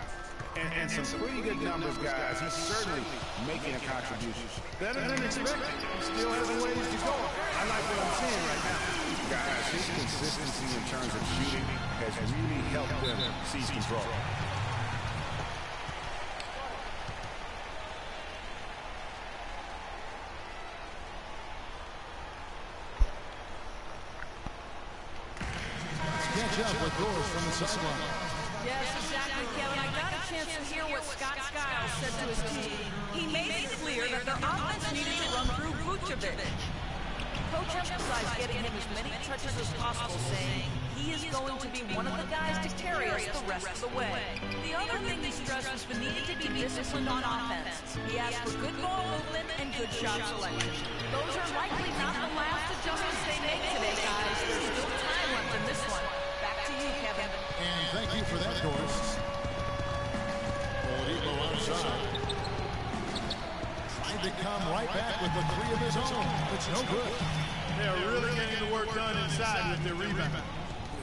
And some pretty good numbers, guys. He's certainly making a contribution. Better than expected. He still has a ways to go. I like what I'm seeing right now. Guys, his consistency in terms of shooting has really helped them seize control. Sketch up with Doris from the sideline. Yes, exactly, Kevin. I got a chance to hear what Scott Skiles said to his team. He made it clear that their offense needed to run through Vucevic. Coach emphasized getting him as many touches as possible, saying he is going to be one of the guys to carry us the rest of the way. The other thing he stressed was the need to be disciplined on offense. He asked for good ball movement and good shot selection. Those are likely not the last adjustments they make today, guys. There's still time left in this one. Back to you, Kevin. And thank you for that, Doris. Oladipo outside. Trying to come right back with the three of his own. It's no good. They are really getting the work done inside with their rebound.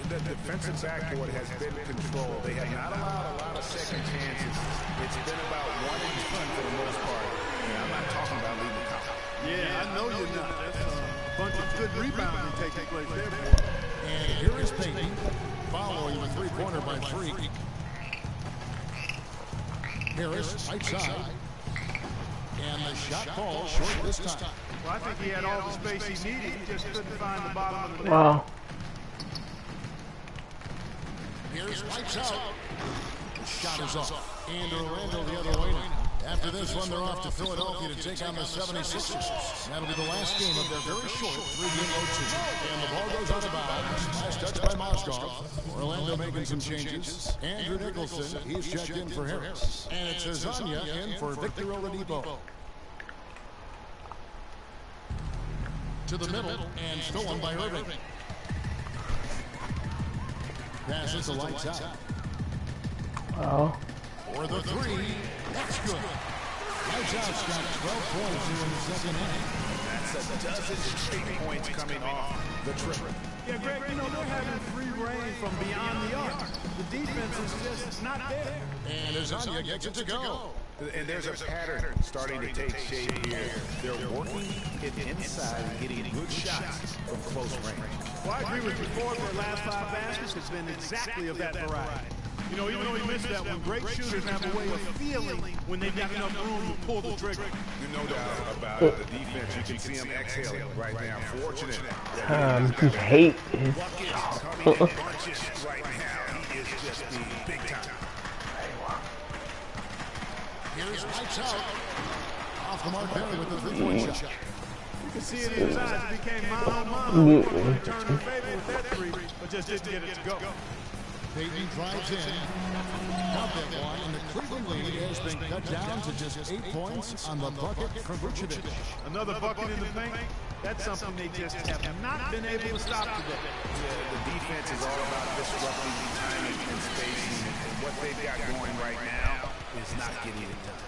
The defensive backboard has been controlled. They have not allowed a lot of second chances. It's been about 1 and 2 for the most part. And I'm not talking about leaving count. Yeah, I know you're not. That's a bunch of good rebounding taking place there, boy. And here is Payton following the three-pointer by Freak. Harris, right side. And the shot falls short this time. Well, I think he had all the space he needed. He just couldn't find the bottom of the net. Wow. Here's lights out. The shot is off. And Orlando the other way now. After this one, they're off to Philadelphia to take on the 76ers. That'll be the last game of their very short three-game road season. And the ball goes out of bounds. Last touch by Mozgov. Orlando making some changes. Andrew Nicholson, he's checked in for Harris. And it's Azania in for Victor Oladipo. To the middle and stolen by Irving. Passes the lights out. Oh. For the three. That's good. Lights out's got 12 points here in the second inning. That's a dozen straight points coming off the trip. Yeah, Greg, you know, they're having free reign from beyond the arc. The defense is just not there. And Azania gets it to go. And there's a pattern starting to take shape here. They're working it inside and getting good shots from close range. Well, I agree with you. 4 of their last 5 baskets has been exactly of that variety. You know, even though he missed that one, great shooters have a way of feeling when they've got enough room to pull the trigger. No doubt about it. The defense, you can see him exhaling right now. Fortunate. Just hate his right now. He is just being big time. Here's lights out. Off the mark Barry with the three-point shot. You can see it in his eyes. It became mile-on-mile. He turned in favor with that three, but just didn't get it to go. Payton drives in. Not that one, and the Cleveland lead has been cut down to just 8 points on the bucket from Vucevic. Another bucket in the paint. That's something they just have not been able to stop today. Yeah, the defense is all about disrupting timing and spacing, and what they've got going right now is not getting it done.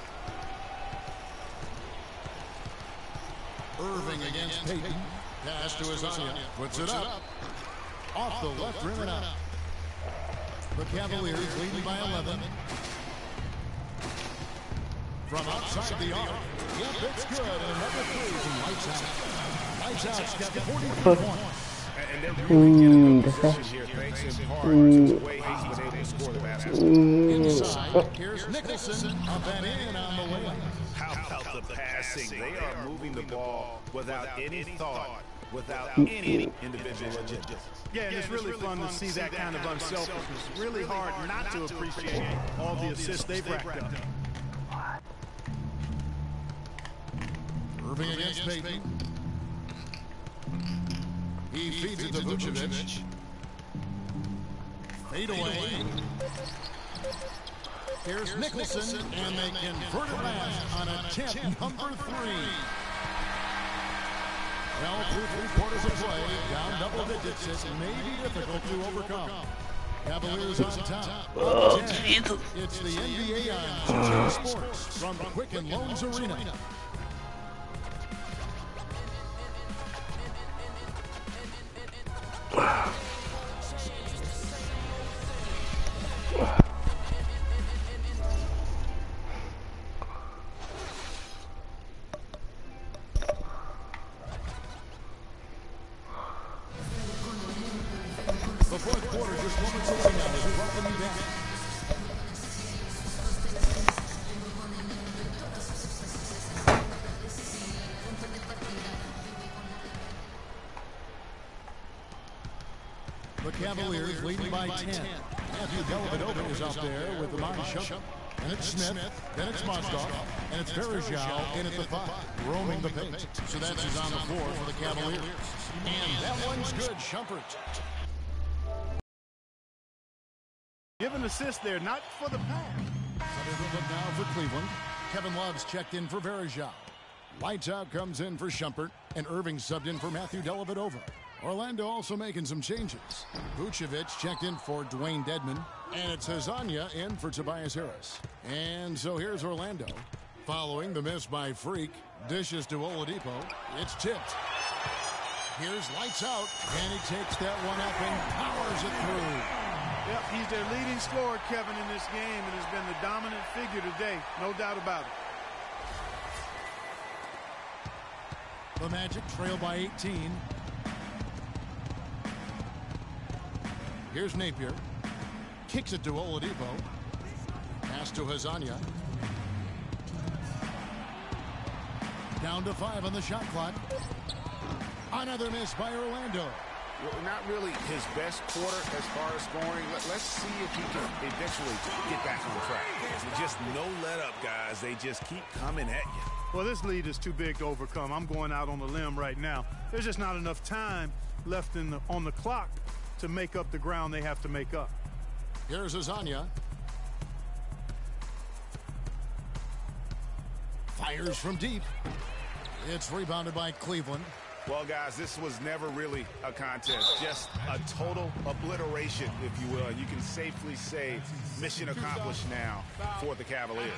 Irving against Payton. Pass to Azania. Puts it up. Off the left rim and out. The Cavaliers leading by 11. From outside the arc. Yep, it's good. And another three from lights out. Lights out's got 43 points. And they're really getting a position here thanks in part to the way he's been able to score the basketball. Inside, here's Nicholson up and in on the layup. How about the passing? They are moving the ball without any thought, without any individual agenda. Yeah, and it's really fun to see that kind of unselfishness. Really hard not to appreciate all the assists they've racked up. Irving against Payton. He feeds it to Vucevic. Fade away. Here's Nicholson, and they convert it back on attempt number 3. Well, through 3/4 of play, down double digits, it may be difficult to overcome. Cavaliers on top. It's the NBA on 2K Sports from Quicken Loans Arena. The fourth quarter just moments away now as we welcome you back. The Cavaliers leading by 10. Matthew Dellavedova is out there with the Monshuk. And it's Smith, then it's Mozgov, and it's Verajao in at the 5, roaming the paint. So that's who's on the floor for the Cavaliers. And that one's good, Shumpert. Give an assist there, not for the pass. Look now for Cleveland. Kevin Love's checked in for Verajao. Lights out comes in for Shumpert, and Irving subbed in for Matthew Dellavedova. Orlando also making some changes. Vucevic checked in for Dwayne Dedman, and it's Hazanya in for Tobias Harris. And so here's Orlando. Following the miss by Freak, dishes to Oladipo. It's tipped. Here's lights out, and he takes that one up and powers it through. Yep, he's their leading scorer, Kevin, in this game, and has been the dominant figure today, no doubt about it. The Magic trail by 18. Here's Napier. Kicks it to Oladipo. Pass to Hazanya. Down to 5 on the shot clock. Another miss by Orlando. Not really his best quarter as far as scoring. Let's see if he can eventually get back on track. Just no let up, guys. They just keep coming at you. Well, this lead is too big to overcome. I'm going out on the limb right now. There's just not enough time left on the clock to make up the ground they have to make up. Here's Hazanya. Fires from deep. It's rebounded by Cleveland. Well, guys, this was never really a contest. Just a total obliteration, if you will. And you can safely say mission accomplished now for the Cavaliers.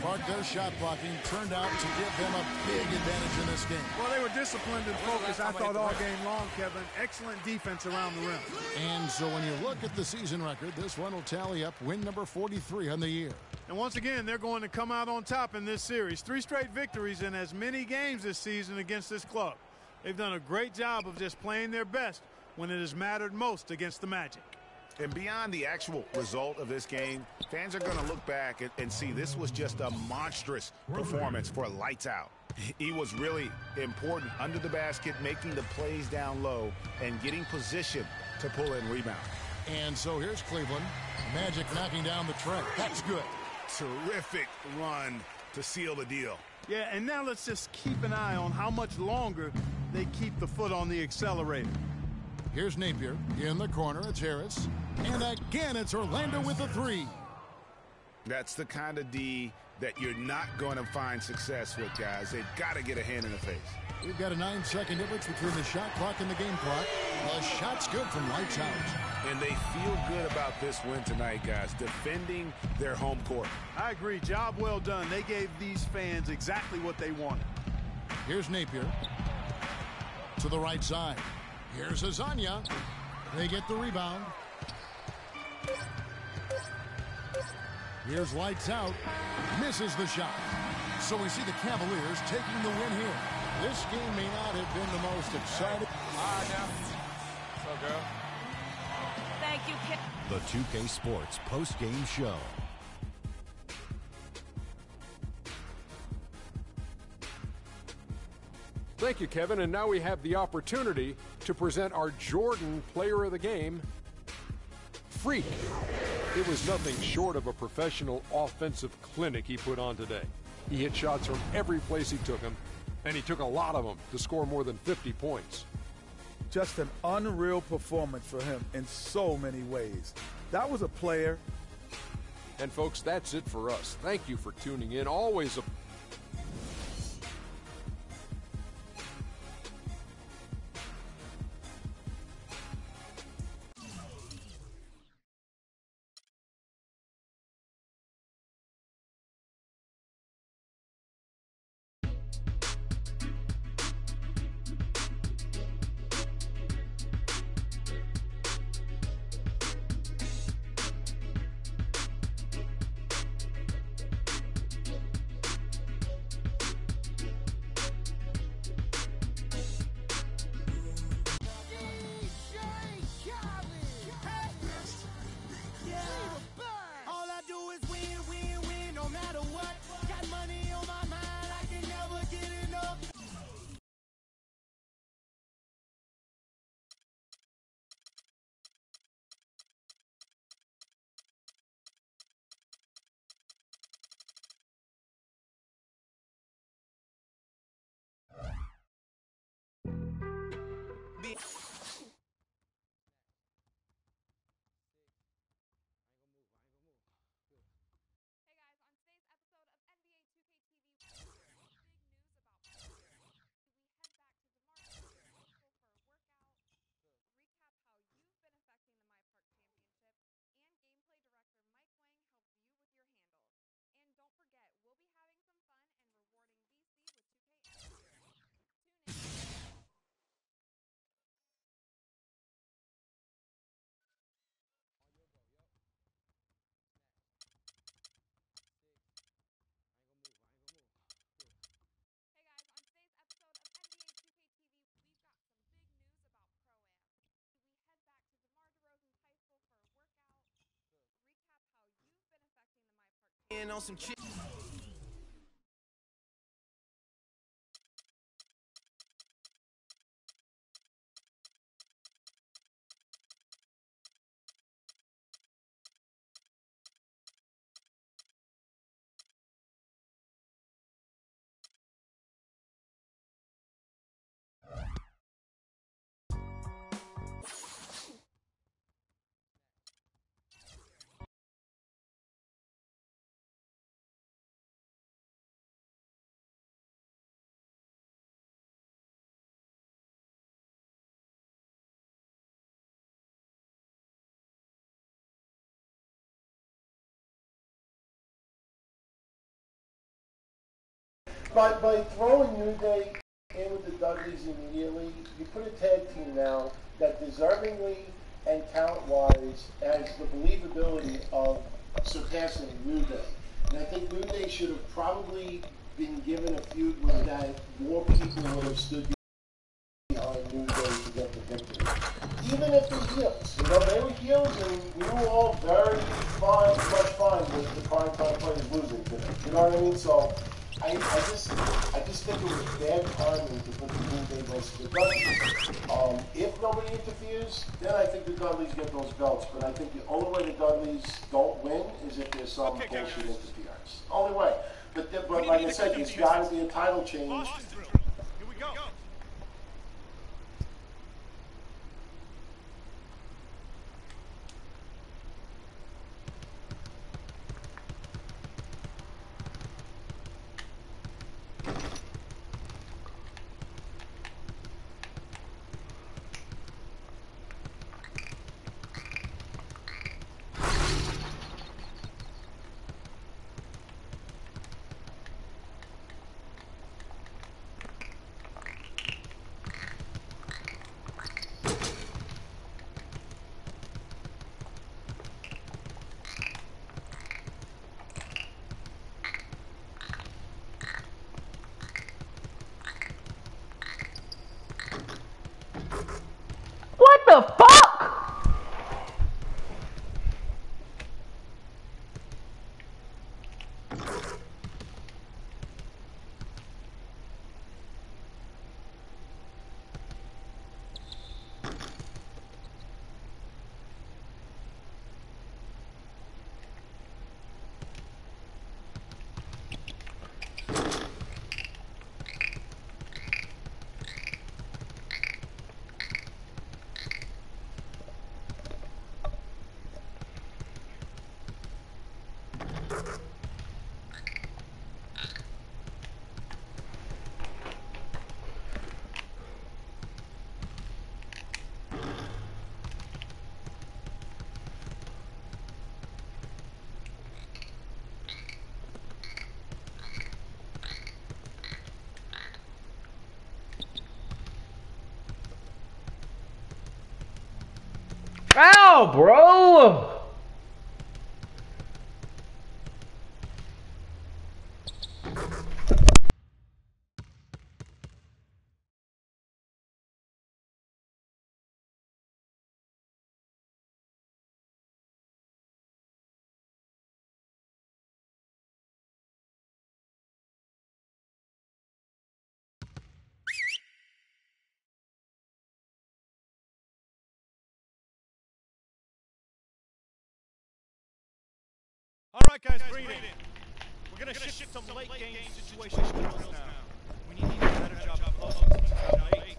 Mark, their shot blocking turned out to give them a big advantage in this game. Well, they were disciplined and focused, I thought, all game long, Kevin. Excellent defense around the rim. And so when you look at the season record, this one will tally up win number 43 on the year. And once again, they're going to come out on top in this series. 3 straight victories in as many games this season against this club. They've done a great job of just playing their best when it has mattered most against the Magic. And beyond the actual result of this game, fans are going to look back and see this was just a monstrous performance for Lights Out. He was really important under the basket, making the plays down low and getting position to pull in rebound. And so here's Cleveland. Magic knocking down the tray. That's good. Terrific run to seal the deal. Yeah, and now let's just keep an eye on how much longer they keep the foot on the accelerator. Here's Napier. In the corner, it's Harris. And again, it's Orlando with the 3. That's the kind of D that you're not going to find success with, guys. They've got to get a hand in the face. We've got a 9-second difference between the shot clock and the game clock. The shot's good from Lights Out. And they feel good about this win tonight, guys, defending their home court. I agree. Job well done. They gave these fans exactly what they wanted. Here's Napier. To the right side. Here's Hazanya. They get the rebound. Here's Lights Out. Misses the shot. So we see the Cavaliers taking the win here. This game may not have been the most exciting. All right, now. So, girl. Thank you, Kip. The 2K Sports post-game show. Thank you, Kevin. And now we have the opportunity to present our Jordan Player of the Game, Freak. It was nothing short of a professional offensive clinic he put on today. He hit shots from every place he took them, and he took a lot of them to score more than 50 points. Just an unreal performance for him in so many ways. That was a player. And folks, that's it for us. Thank you for tuning in. Always a waiting on some chips. By throwing New Day in with the Dudleys immediately, you put a tag team now that deservingly and talent-wise has the believability of surpassing New Day. And I think New Day should have probably been given a feud with that more people would have stood behind New Day to get the victory. Even if the heels, they were heels and we were all very much fine with the primetime players losing today. You know what I mean? So I just think it was bad timing to put the New Day versus the Dudleys. If nobody interferes, then I think the Dudleys get those belts. But I think the only way the Dudleys don't win is if there's some bullshit interference. Only way. But like I said, there's got to be a title change. Here we go. What the fuck? Ow, bro! All right, guys, bring it in. We're going to shift some late-game situations now. We need to do a better job of closing teams out of 8.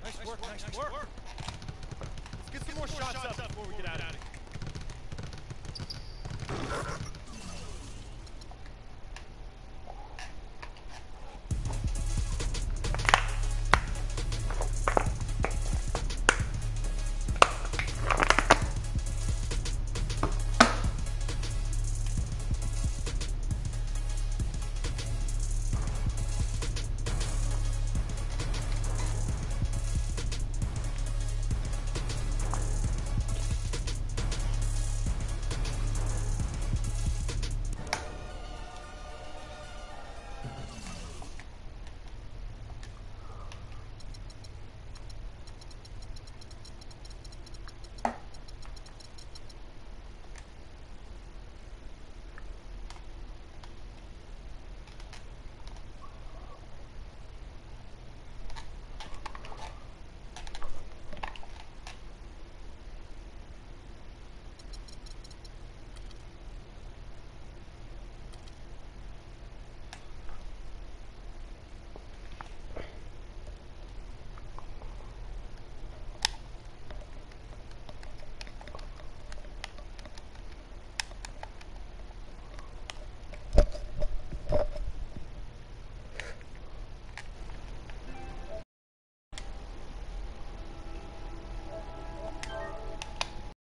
Nice work. Let's get some more shots up before we get out of here.